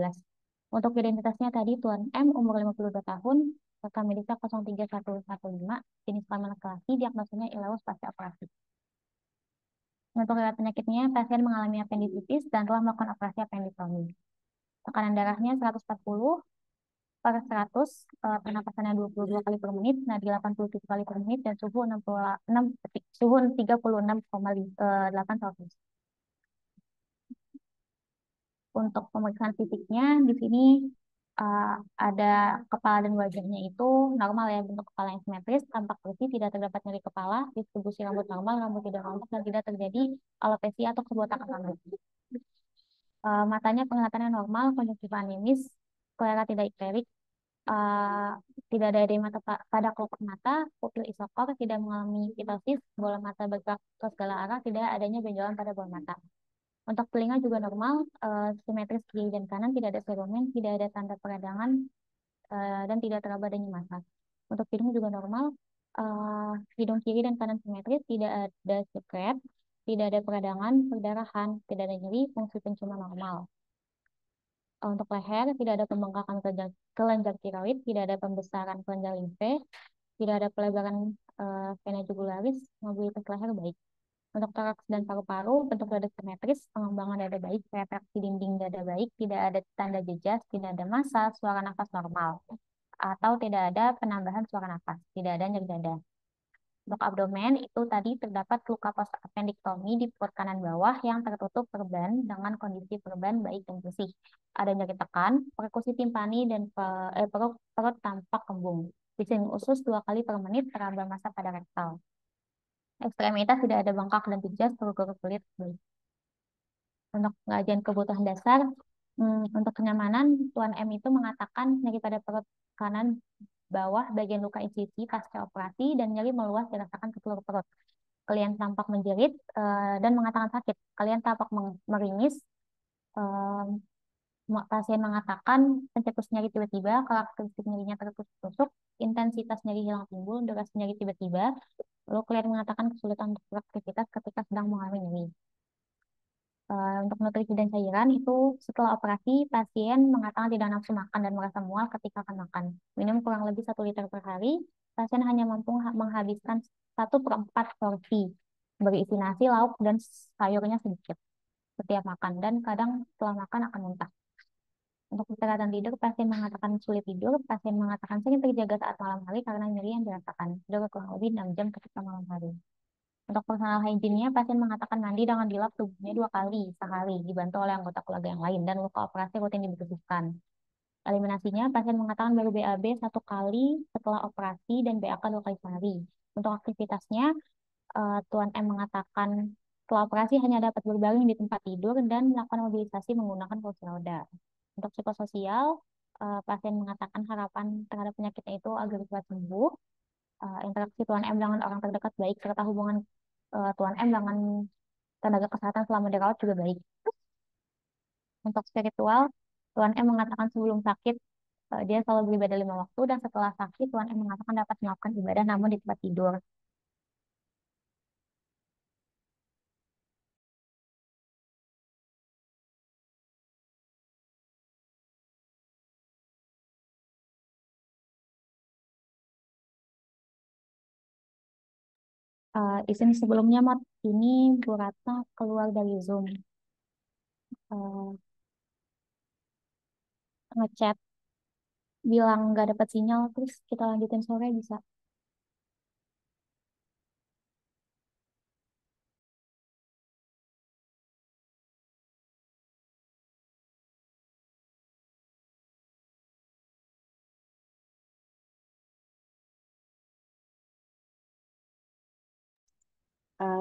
Untuk identitasnya tadi Tuan M, umur 52 tahun, rekam medisnya 03115, jenis kelamin laki-laki, diagnosanya ileus pasca operasi. Untuk riwayat penyakitnya, pasien mengalami appendicitis dan telah melakukan operasi appendektomi. Tekanan darahnya 140/100, pernapasannya 22 kali per menit, nadi 87 kali per menit, dan suhu 66 detik, suhu 36,8 Celcius. Untuk pemeriksaan fisiknya, di sini ada kepala dan wajahnya itu normal ya, bentuk kepala yang simetris, tampak bersih, tidak terdapat nyeri kepala, distribusi rambut normal, rambut tidak rontok, dan tidak terjadi alopecia atau kebotakan rambut. Matanya penglihatannya normal, konjungtiva animis, sklera tidak ikterik, tidak ada edema pada kelopak mata, pupil isokor, tidak mengalami pitosis, bola mata bergerak ke segala arah, tidak adanya benjolan pada bola mata. Untuk telinga juga normal, simetris kiri dan kanan, tidak ada seromen, tidak ada tanda peradangan, dan tidak teraba adanya massa. Untuk hidung juga normal, hidung kiri dan kanan simetris, tidak ada sekret, tidak ada peradangan, perdarahan, tidak ada nyeri, fungsi penciuman normal. Untuk leher, tidak ada pembengkakan kelenjar tiroid, tidak ada pembesaran kelenjar limfe, tidak ada pelebaran vena jugularis, mobilitas leher baik. Untuk toraks dan paru-paru, bentuk dada simetris, pengembangan dada baik, retraksi dinding dada baik, tidak ada tanda jejas, tidak ada massa, suara nafas normal, atau tidak ada penambahan suara nafas, tidak ada nyeri dada. Untuk abdomen itu tadi terdapat luka post appendektomi di perut kanan bawah yang tertutup perban dengan kondisi perban baik dan bersih. Ada nyeri tekan, perkusi timpani dan perut tampak kembung. Bising usus 2 kali per menit, teraba massa pada rektal. Ekstremitas tidak ada bengkak dan pijas, turgor kulit. Untuk pengajian kebutuhan dasar, untuk kenyamanan, Tuan M itu mengatakan nyeri pada perut kanan bawah bagian luka incisi pasca operasi dan nyeri meluas dirasakan ke seluruh perut. Kalian tampak menjerit dan mengatakan sakit. Kalian tampak meringis. Pasien mengatakan pencetus nyeri tiba-tiba, karakteristik nyerinya tertusuk-tusuk, intensitas nyeri hilang timbul, durasi nyeri tiba-tiba. Lalu kalian mengatakan kesulitan untuk beraktivitas ketika sedang mengalami nyeri. Untuk nutrisi dan cairan itu setelah operasi pasien mengatakan tidak nafsu makan dan merasa mual ketika akan makan. Minum kurang lebih 1 liter per hari. Pasien hanya mampu menghabiskan 1/4 porsi berisi nasi, lauk, dan sayurnya sedikit. setiap makan dan kadang setelah makan akan muntah. Untuk kesehatan tidur, pasien mengatakan sulit tidur, pasien mengatakan sering terjaga saat malam hari karena nyeri yang dirasakan. Tidur kurang lebih 6 jam ketika malam hari. Untuk personal hygiene-nya, pasien mengatakan mandi dengan dilap tubuhnya 2 kali sehari, dibantu oleh anggota keluarga yang lain, dan luka operasi rutin dibersihkan. Eliminasinya, pasien mengatakan baru BAB 1 kali setelah operasi dan BAK 2 kali sehari. Untuk aktivitasnya, Tuan M mengatakan setelah operasi hanya dapat berbaring di tempat tidur dan melakukan mobilisasi menggunakan kursi roda. Untuk psikososial, pasien mengatakan harapan terhadap penyakitnya itu agar cepat sembuh. Interaksi Tuan M dengan orang terdekat baik, serta hubungan Tuan M dengan tenaga kesehatan selama dirawat juga baik. Untuk spiritual, Tuan M mengatakan sebelum sakit, dia selalu beribadah 5 waktu, dan setelah sakit, Tuan M mengatakan dapat melakukan ibadah namun di tempat tidur. Izin sebelumnya, Mot, ini Bu Ratna keluar dari Zoom. Eh, Ngechat bilang nggak dapat sinyal, terus kita lanjutin sore bisa.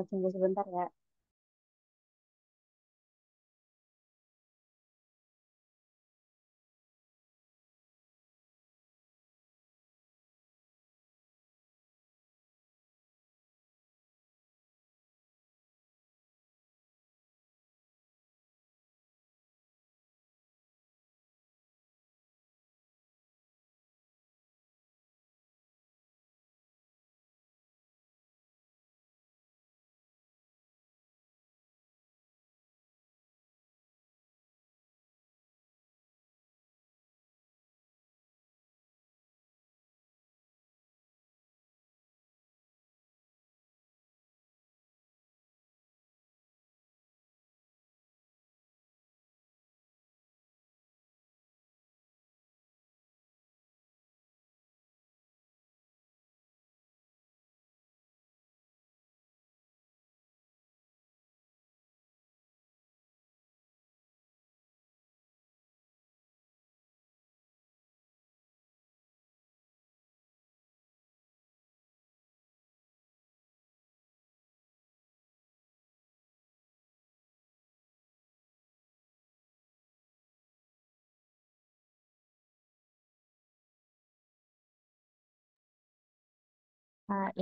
Tunggu sebentar ya.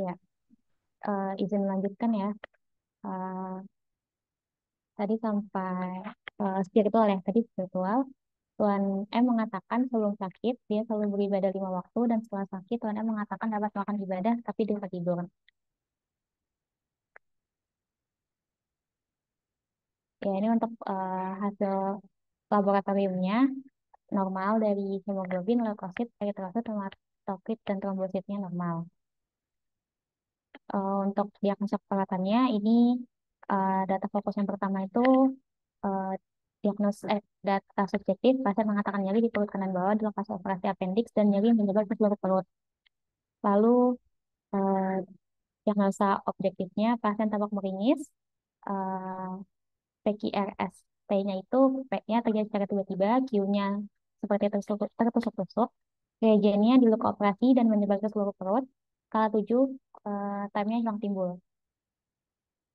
Ya, izin melanjutkan ya. Eh, Tadi sampai spiritual ya, tadi spiritual. Tuan M mengatakan sebelum sakit, dia selalu beribadah 5 waktu, dan setelah sakit, Tuan M mengatakan dapat melakukan ibadah, tapi di tempat tidur. Ya, ini untuk hasil laboratoriumnya, normal dari hemoglobin, leukosit, eritrosit, hematokrit, dan trombositnya normal. Untuk diagnosa keparatannya, ini data fokus yang pertama itu eh, data subjektif, pasien mengatakan nyeri di perut kanan bawah di lokasi operasi appendix dan nyeri yang menyebar ke seluruh perut. Lalu eh, diagnosa objektifnya, pasien tampak meringis, eh, PQRST-nya itu P-nya terjadi secara tiba-tiba, Q-nya seperti tertusuk-tusuk, reagennya di luka operasi dan menyebar ke seluruh perut. Skala 7, time-nya hilang timbul.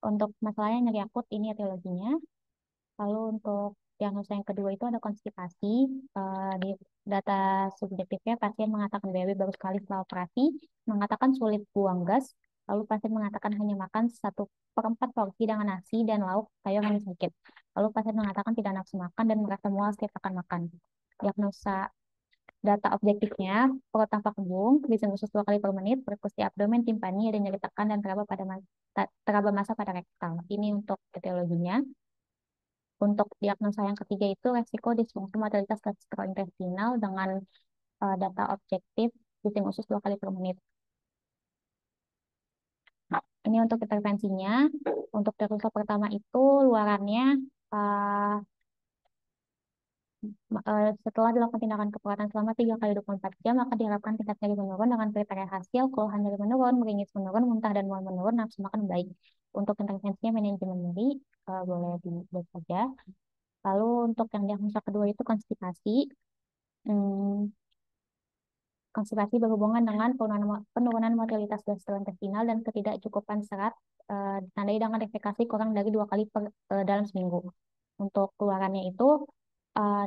Untuk masalahnya nyeri akut, ini etiologinya. Lalu untuk diagnosa yang kedua itu ada konstipasi. Di data subjektifnya, pasien mengatakan BAB baru sekali setelah operasi, mengatakan sulit buang gas. Lalu pasien mengatakan hanya makan 1/4 porsi dengan nasi dan lauk sayur hanya sedikit. Lalu pasien mengatakan tidak nafsu makan dan merasa mual setiap akan makan. Diagnosa data objektifnya, perut tampak kembung, berisi usus 2 kali per menit, perkusi abdomen, timpani, ada nyeri tekan dan teraba massa pada rektal. Ini untuk etiologinya. Untuk diagnosa yang ketiga itu resiko disfungsi motilitas gastrointestinal dengan data objektif bising usus 2 kali per menit. Ini untuk intervensinya. Untuk diagnosa pertama itu luarannya uh, setelah dilakukan tindakan keperawatan selama 3 kali 24 jam, maka diharapkan tingkat nyeri menurun dengan kriteria hasil, keluhan nyeri menurun, meringis menurun, muntah dan mual menurun, nafsu makan baik. Untuk intervensinya manajemen nyeri, boleh dilihat saja. Lalu untuk yang diagnosa kedua itu konstipasi. Hmm, Konstipasi berhubungan dengan penurunan motilitas gastrointestinal dan ketidakcukupan serat, ditandai dengan defekasi kurang dari 2 kali dalam seminggu. Untuk keluarannya itu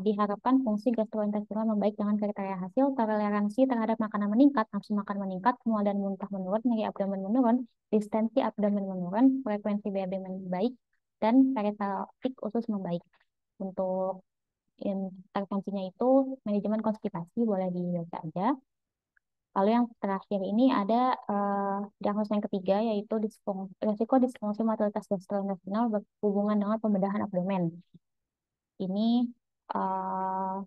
diharapkan fungsi gastrointestinal membaik dengan kriteria hasil, toleransi terhadap makanan meningkat, nafsu makan meningkat, mual dan muntah menurun, nyeri abdomen menurun, distensi abdomen menurun, frekuensi BAB membaik, dan peristaltik usus membaik. Untuk intervensinya itu manajemen konstipasi boleh dibaca aja. Lalu yang terakhir ini ada diagnosa yang ketiga yaitu risiko disfungsi motilitas gastrointestinal berhubungan dengan pembedahan abdomen. Ini uh,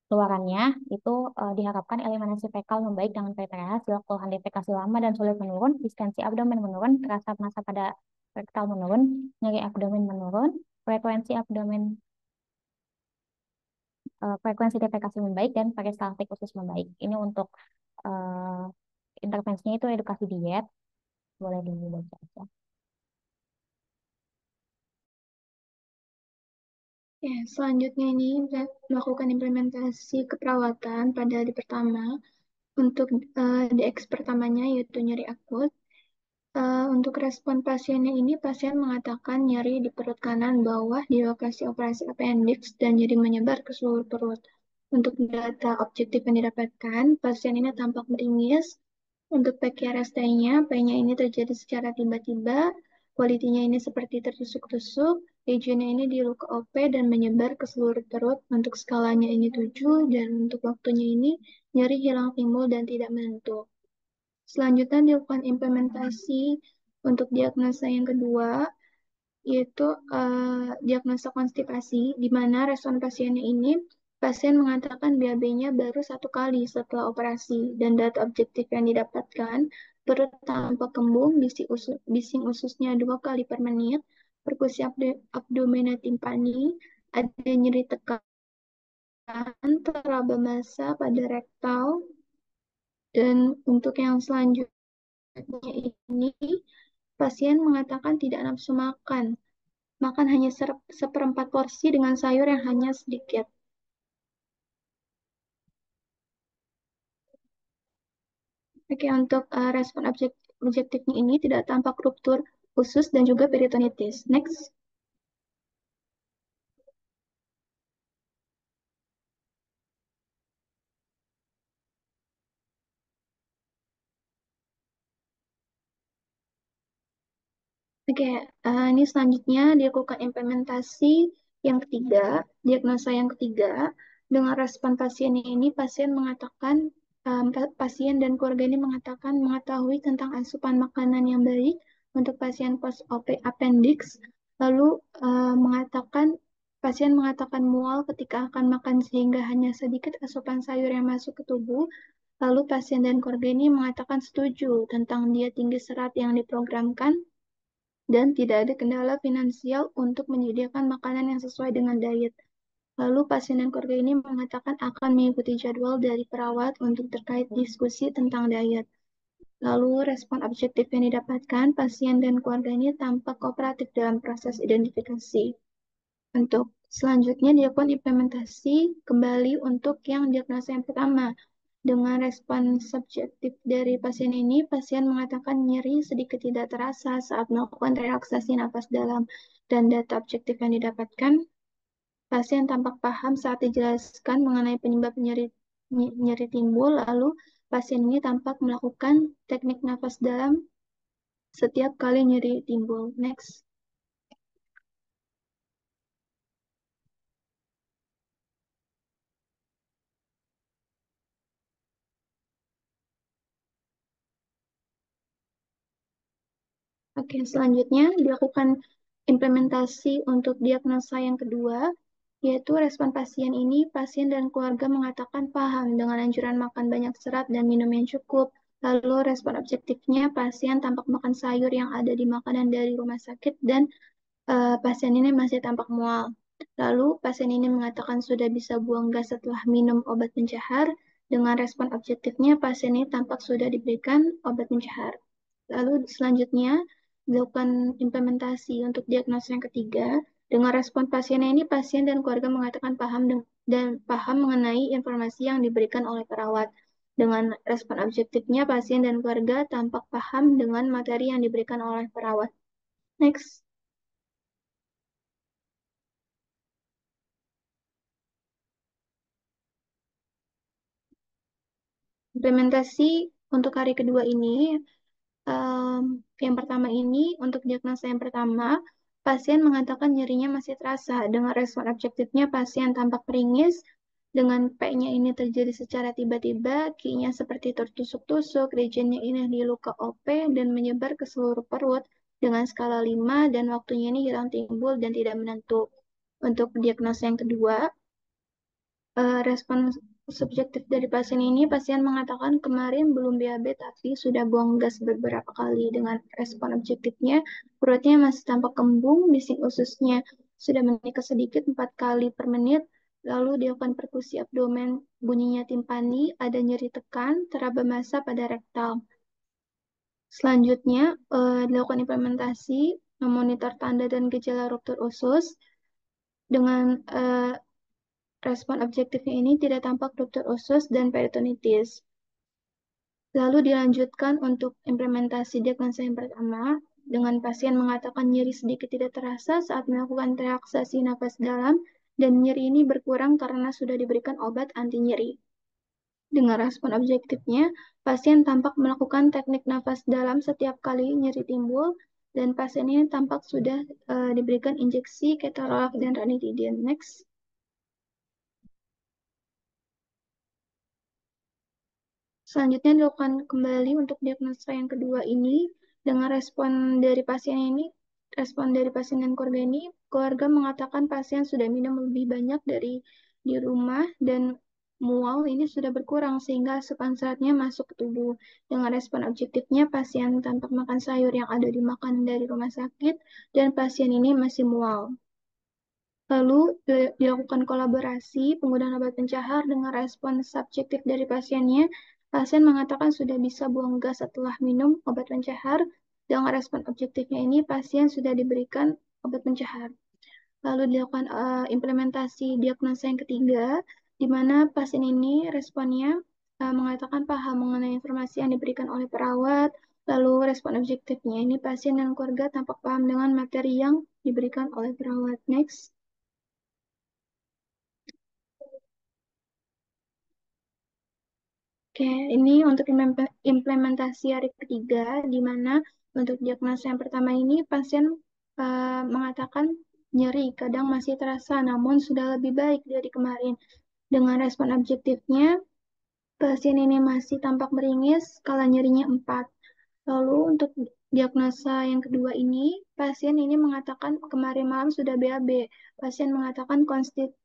keluarannya itu diharapkan eliminasi fekal membaik dengan kriteria hasil, keluhan defekasi lama dan sulit menurun, distensi abdomen menurun, rasa massa pada rektal menurun, nyeri abdomen menurun, frekuensi abdomen frekuensi defekasi membaik dan peristaltik usus membaik. Ini untuk uh, intervensinya itu edukasi diet, boleh dibaca aja. Ya, selanjutnya ini melakukan implementasi keperawatan pada hari pertama. Untuk DX pertamanya yaitu nyeri akut. Untuk respon pasiennya ini, pasien mengatakan nyeri di perut kanan bawah di lokasi operasi appendix dan nyeri menyebar ke seluruh perut. Untuk data objektif yang didapatkan, pasien ini tampak meringis. Untuk PQRST-nya, P-nya ini terjadi secara tiba-tiba, kualitinya ini seperti tertusuk-tusuk, regionnya ini di luka OP dan menyebar ke seluruh perut. Untuk skalanya ini 7, dan untuk waktunya ini nyeri hilang timbul dan tidak menentu. Selanjutnya dilakukan implementasi untuk diagnosa yang kedua, yaitu diagnosa konstipasi, di mana respon pasiennya ini, pasien mengatakan BAB-nya baru 1 kali setelah operasi, dan data objektif yang didapatkan, perut tampak kembung, bising ususnya 2 kali per menit, perkusi abdomena timpani, ada nyeri tekan, teraba massa pada rektal, dan untuk yang selanjutnya ini, pasien mengatakan tidak nafsu makan. Makan hanya seperempat porsi dengan sayur yang hanya sedikit. Oke, untuk respon objektifnya ini tidak tampak ruptur usus dan juga peritonitis. Next. Oke, ini selanjutnya dilakukan implementasi yang ketiga, diagnosa yang ketiga. Dengan respon pasien ini, pasien mengatakan, pasien dan keluarga ini mengatakan mengetahui tentang asupan makanan yang baik untuk pasien post-op appendix, lalu pasien mengatakan mual ketika akan makan sehingga hanya sedikit asupan sayur yang masuk ke tubuh. Lalu pasien dan keluarga ini mengatakan setuju tentang diet tinggi serat yang diprogramkan dan tidak ada kendala finansial untuk menyediakan makanan yang sesuai dengan diet. Lalu pasien dan keluarga ini mengatakan akan mengikuti jadwal dari perawat untuk terkait diskusi tentang diet. Lalu respon objektif yang didapatkan, pasien dan keluarga ini tampak kooperatif dalam proses identifikasi. Untuk selanjutnya dilakukan implementasi kembali untuk yang diagnosa yang pertama. Dengan respon subjektif dari pasien ini, pasien mengatakan nyeri sedikit tidak terasa saat melakukan relaksasi napas dalam, dan data objektif yang didapatkan, pasien tampak paham saat dijelaskan mengenai penyebab nyeri timbul, lalu pasien ini tampak melakukan teknik napas dalam setiap kali nyeri timbul. Next. Oke, selanjutnya dilakukan implementasi untuk diagnosa yang kedua, yaitu respon pasien ini, pasien dan keluarga mengatakan paham dengan anjuran makan banyak serat dan minum yang cukup. Lalu respon objektifnya, pasien tampak makan sayur yang ada di makanan dari rumah sakit dan pasien ini masih tampak mual. Lalu pasien ini mengatakan sudah bisa buang gas setelah minum obat pencahar. Dengan respon objektifnya, pasien ini tampak sudah diberikan obat pencahar. Lalu selanjutnya dilakukan implementasi untuk diagnosa yang ketiga. Dengan respon pasiennya ini, pasien dan keluarga mengatakan paham mengenai informasi yang diberikan oleh perawat. Dengan respon objektifnya, pasien dan keluarga tampak paham dengan materi yang diberikan oleh perawat. Next. Implementasi untuk hari kedua ini, yang pertama ini, untuk diagnosa yang pertama, pasien mengatakan nyerinya masih terasa. Dengan respon objektifnya, pasien tampak meringis. Dengan P-nya ini terjadi secara tiba-tiba, Q-nya seperti tertusuk-tusuk, regionnya ini di luka OP, dan menyebar ke seluruh perut dengan skala 5, dan waktunya ini hilang timbul dan tidak menentu. Untuk diagnosa yang kedua, respon subjektif dari pasien ini, pasien mengatakan kemarin belum BAB tapi sudah buang gas beberapa kali. Dengan respon objektifnya, perutnya masih tampak kembung, bising ususnya sudah meningkat sedikit 4 kali per menit, lalu dilakukan perkusi abdomen, bunyinya timpani, ada nyeri tekan, teraba massa pada rektal. Selanjutnya, dilakukan implementasi, memonitor tanda dan gejala ruptur usus dengan respon objektifnya ini tidak tampak ruptur usus dan peritonitis. Lalu dilanjutkan untuk implementasi diagnosa yang pertama, dengan pasien mengatakan nyeri sedikit tidak terasa saat melakukan relaksasi nafas dalam, dan nyeri ini berkurang karena sudah diberikan obat anti nyeri. Dengan respon objektifnya, pasien tampak melakukan teknik nafas dalam setiap kali nyeri timbul, dan pasien ini tampak sudah diberikan injeksi ketorolak dan ranitidine. Next. Selanjutnya dilakukan kembali untuk diagnosa yang kedua ini dengan respon dari pasien ini, respon dari pasien dan keluarga ini, keluarga mengatakan pasien sudah minum lebih banyak dari di rumah dan mual ini sudah berkurang sehingga asupan seratnya masuk ke tubuh. Dengan respon objektifnya, pasien tampak makan sayur yang ada di makanan dari rumah sakit dan pasien ini masih mual. Lalu dilakukan kolaborasi penggunaan obat pencahar dengan respon subjektif dari pasiennya. Pasien mengatakan sudah bisa buang gas setelah minum obat pencahar. Dengan respon objektifnya ini, pasien sudah diberikan obat pencahar. Lalu dilakukan implementasi diagnosa yang ketiga, di mana pasien ini responnya mengatakan paham mengenai informasi yang diberikan oleh perawat. Lalu respon objektifnya ini, pasien dan keluarga tampak paham dengan materi yang diberikan oleh perawat. Next. Oke, ini untuk implementasi hari ketiga, di mana untuk diagnosa yang pertama ini pasien mengatakan nyeri, kadang masih terasa, namun sudah lebih baik dari kemarin. Dengan respon objektifnya, pasien ini masih tampak meringis, skala nyerinya 4. Lalu untuk diagnosa yang kedua ini, pasien ini mengatakan kemarin malam sudah BAB. Pasien mengatakan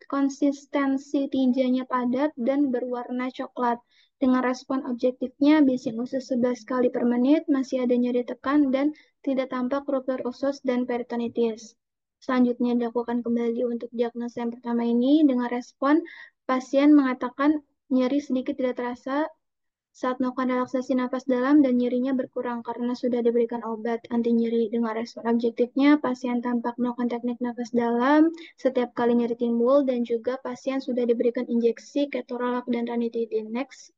konsistensi tinjanya padat dan berwarna coklat. Dengan respon objektifnya, bising usus 11 kali per menit, masih ada nyeri tekan, dan tidak tampak ruptur usus dan peritonitis. Selanjutnya dilakukan kembali untuk diagnosa yang pertama ini dengan respon pasien mengatakan nyeri sedikit tidak terasa saat melakukan relaksasi nafas dalam dan nyerinya berkurang karena sudah diberikan obat anti nyeri. Dengan respon objektifnya, pasien tampak melakukan teknik nafas dalam setiap kali nyeri timbul dan juga pasien sudah diberikan injeksi ketorolak dan ranitidine. Next.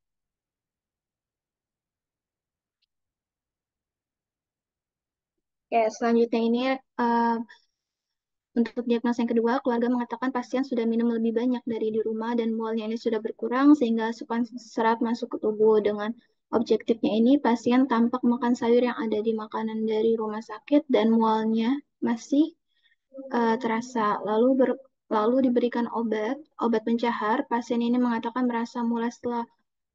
Oke, selanjutnya ini untuk diagnosa yang kedua, keluarga mengatakan pasien sudah minum lebih banyak dari di rumah dan mualnya ini sudah berkurang sehingga asupan serat masuk ke tubuh. Dengan objektifnya ini, pasien tampak makan sayur yang ada di makanan dari rumah sakit dan mualnya masih terasa. Lalu diberikan obat pencahar. Pasien ini mengatakan merasa mual setelah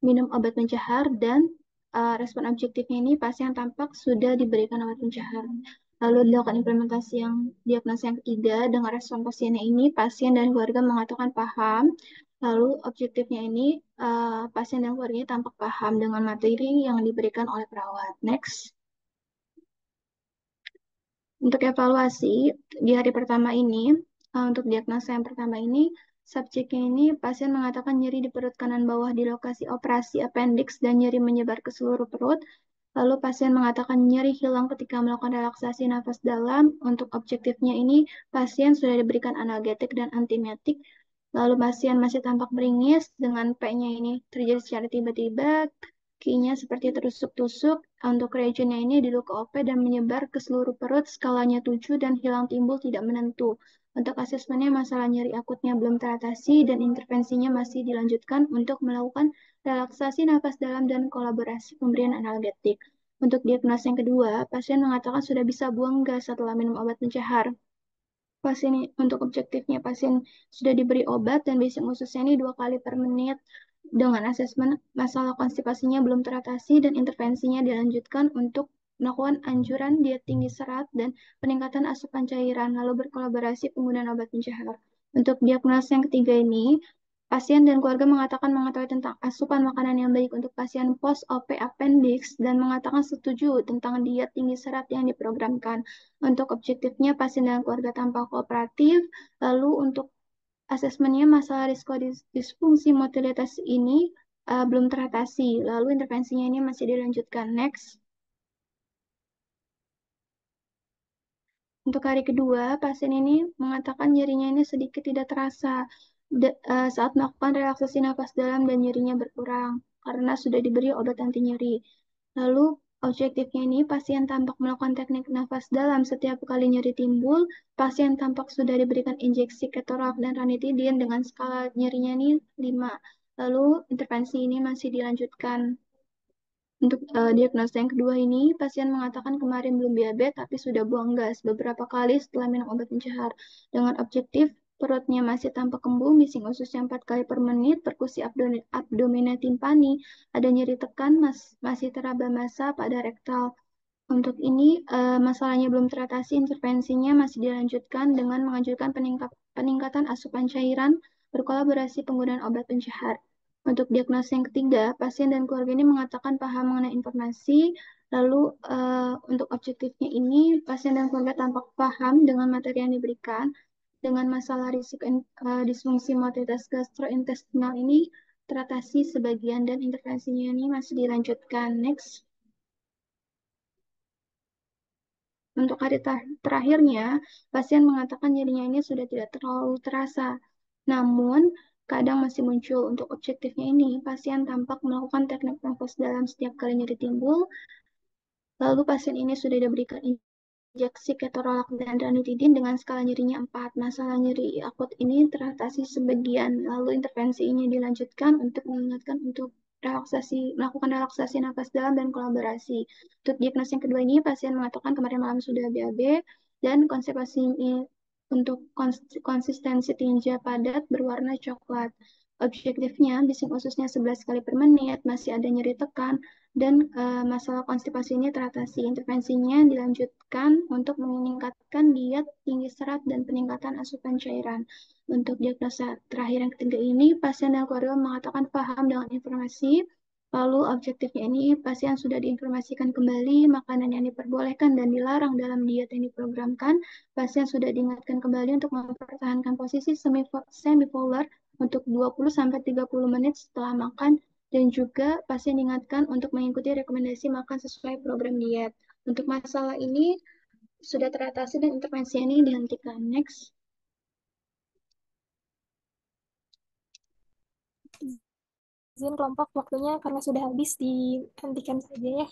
minum obat pencahar dan respon objektifnya ini pasien tampak sudah diberikan obat pencahar. Lalu dilakukan implementasi yang diagnosa yang ketiga dengan respon pasiennya ini pasien dan keluarga mengatakan paham. Lalu objektifnya ini pasien dan keluarganya tampak paham dengan materi yang diberikan oleh perawat. Next. Untuk evaluasi di hari pertama ini, untuk diagnosa yang pertama ini, subjeknya ini pasien mengatakan nyeri di perut kanan bawah di lokasi operasi appendix dan nyeri menyebar ke seluruh perut. Lalu pasien mengatakan nyeri hilang ketika melakukan relaksasi nafas dalam. Untuk objektifnya ini, pasien sudah diberikan analgetik dan antimetik. Lalu pasien masih tampak beringis dengan P-nya ini terjadi secara tiba-tiba. Q-nya seperti tertusuk-tusuk. Untuk reagentnya ini di luka OP dan menyebar ke seluruh perut, skalanya 7 dan hilang timbul tidak menentu. Untuk asesmennya masalah nyeri akutnya belum teratasi dan intervensinya masih dilanjutkan untuk melakukan relaksasi nafas dalam dan kolaborasi pemberian analgetik. Untuk diagnosa yang kedua, pasien mengatakan sudah bisa buang gas setelah minum obat pencahar. Pasien untuk objektifnya pasien sudah diberi obat dan bising ususnya ini 2 kali per menit. Dengan asesmen masalah konstipasinya belum teratasi dan intervensinya dilanjutkan untuk melakukan anjuran diet tinggi serat dan peningkatan asupan cairan, lalu berkolaborasi penggunaan obat pencahar. Untuk diagnosa yang ketiga ini, pasien dan keluarga mengatakan mengetahui tentang asupan makanan yang baik untuk pasien post-OP appendix dan mengatakan setuju tentang diet tinggi serat yang diprogramkan. Untuk objektifnya, pasien dan keluarga tampak kooperatif. Lalu untuk asesmennya masalah risiko disfungsi motilitas ini belum teratasi. Lalu intervensinya ini masih dilanjutkan. Next. Untuk hari kedua, pasien ini mengatakan nyerinya ini sedikit tidak terasa saat melakukan relaksasi nafas dalam dan nyerinya berkurang karena sudah diberi obat anti nyeri. Lalu objektifnya ini pasien tampak melakukan teknik nafas dalam setiap kali nyeri timbul. Pasien tampak sudah diberikan injeksi ketorolak dan ranitidin dengan skala nyerinya ini 5. Lalu intervensi ini masih dilanjutkan. Untuk diagnosa yang kedua ini, pasien mengatakan kemarin belum diabetes tapi sudah buang gas beberapa kali setelah minum obat pencahar. Dengan objektif, perutnya masih tampak kembung, bising ususnya 4 kali per menit, perkusi abdomina timpani, ada nyeri tekan, masih teraba massa pada rektal. Untuk ini, masalahnya belum teratasi, intervensinya masih dilanjutkan dengan mengajukan peningkatan asupan cairan, berkolaborasi penggunaan obat pencahar. Untuk diagnosa yang ketiga, pasien dan keluarga ini mengatakan paham mengenai informasi, lalu untuk objektifnya ini, pasien dan keluarga tampak paham dengan materi yang diberikan, dengan masalah risiko disfungsi motilitas gastrointestinal ini teratasi sebagian dan intervensinya ini masih dilanjutkan. Next. Untuk hari terakhirnya, pasien mengatakan nyerinya ini sudah tidak terlalu terasa. Namun, kadang masih muncul. Untuk objektifnya ini, pasien tampak melakukan teknik nafas dalam setiap kali nyeri timbul. Lalu pasien ini sudah diberikan injeksi ketorolak dan ranitidin dengan skala nyerinya 4. Masalah nyeri akut ini teratasi sebagian. Lalu intervensi ini dilanjutkan untuk mengingatkan untuk melakukan relaksasi nafas dalam dan kolaborasi. Untuk diagnosis yang kedua ini, pasien mengatakan kemarin malam sudah BAB dan konstipasi ini untuk konsistensi tinja padat berwarna coklat. Objektifnya, bising ususnya 11 kali per menit, masih ada nyeri tekan, dan masalah konstipasi ini teratasi. Intervensinya dilanjutkan untuk meningkatkan diet tinggi serat dan peningkatan asupan cairan. Untuk diagnosa terakhir yang ketiga ini, pasien dan keluarga mengatakan paham dengan informasi. Lalu objektifnya ini, pasien sudah diinformasikan kembali makanan yang diperbolehkan dan dilarang dalam diet yang diprogramkan. Pasien sudah diingatkan kembali untuk mempertahankan posisi semipolar untuk 20-30 menit setelah makan dan juga pasien diingatkan untuk mengikuti rekomendasi makan sesuai program diet. Untuk masalah ini sudah teratasi dan intervensi ini dihentikan. Next. Izin kelompok waktunya karena sudah habis dihentikan saja ya.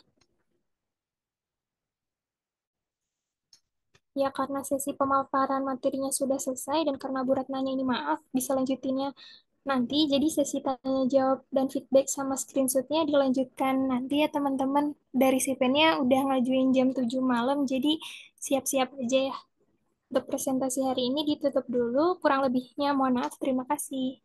Ya, karena sesi pemaparan materinya sudah selesai dan karena Bu Ratnanya ini maaf, bisa lanjutinnya nanti. Jadi sesi tanya jawab dan feedback sama screenshotnya dilanjutkan nanti ya teman-teman. Dari CPN-nya udah ngajuin jam 7 malam, jadi siap-siap aja ya. Untuk presentasi hari ini ditutup dulu, kurang lebihnya mohon maaf, terima kasih.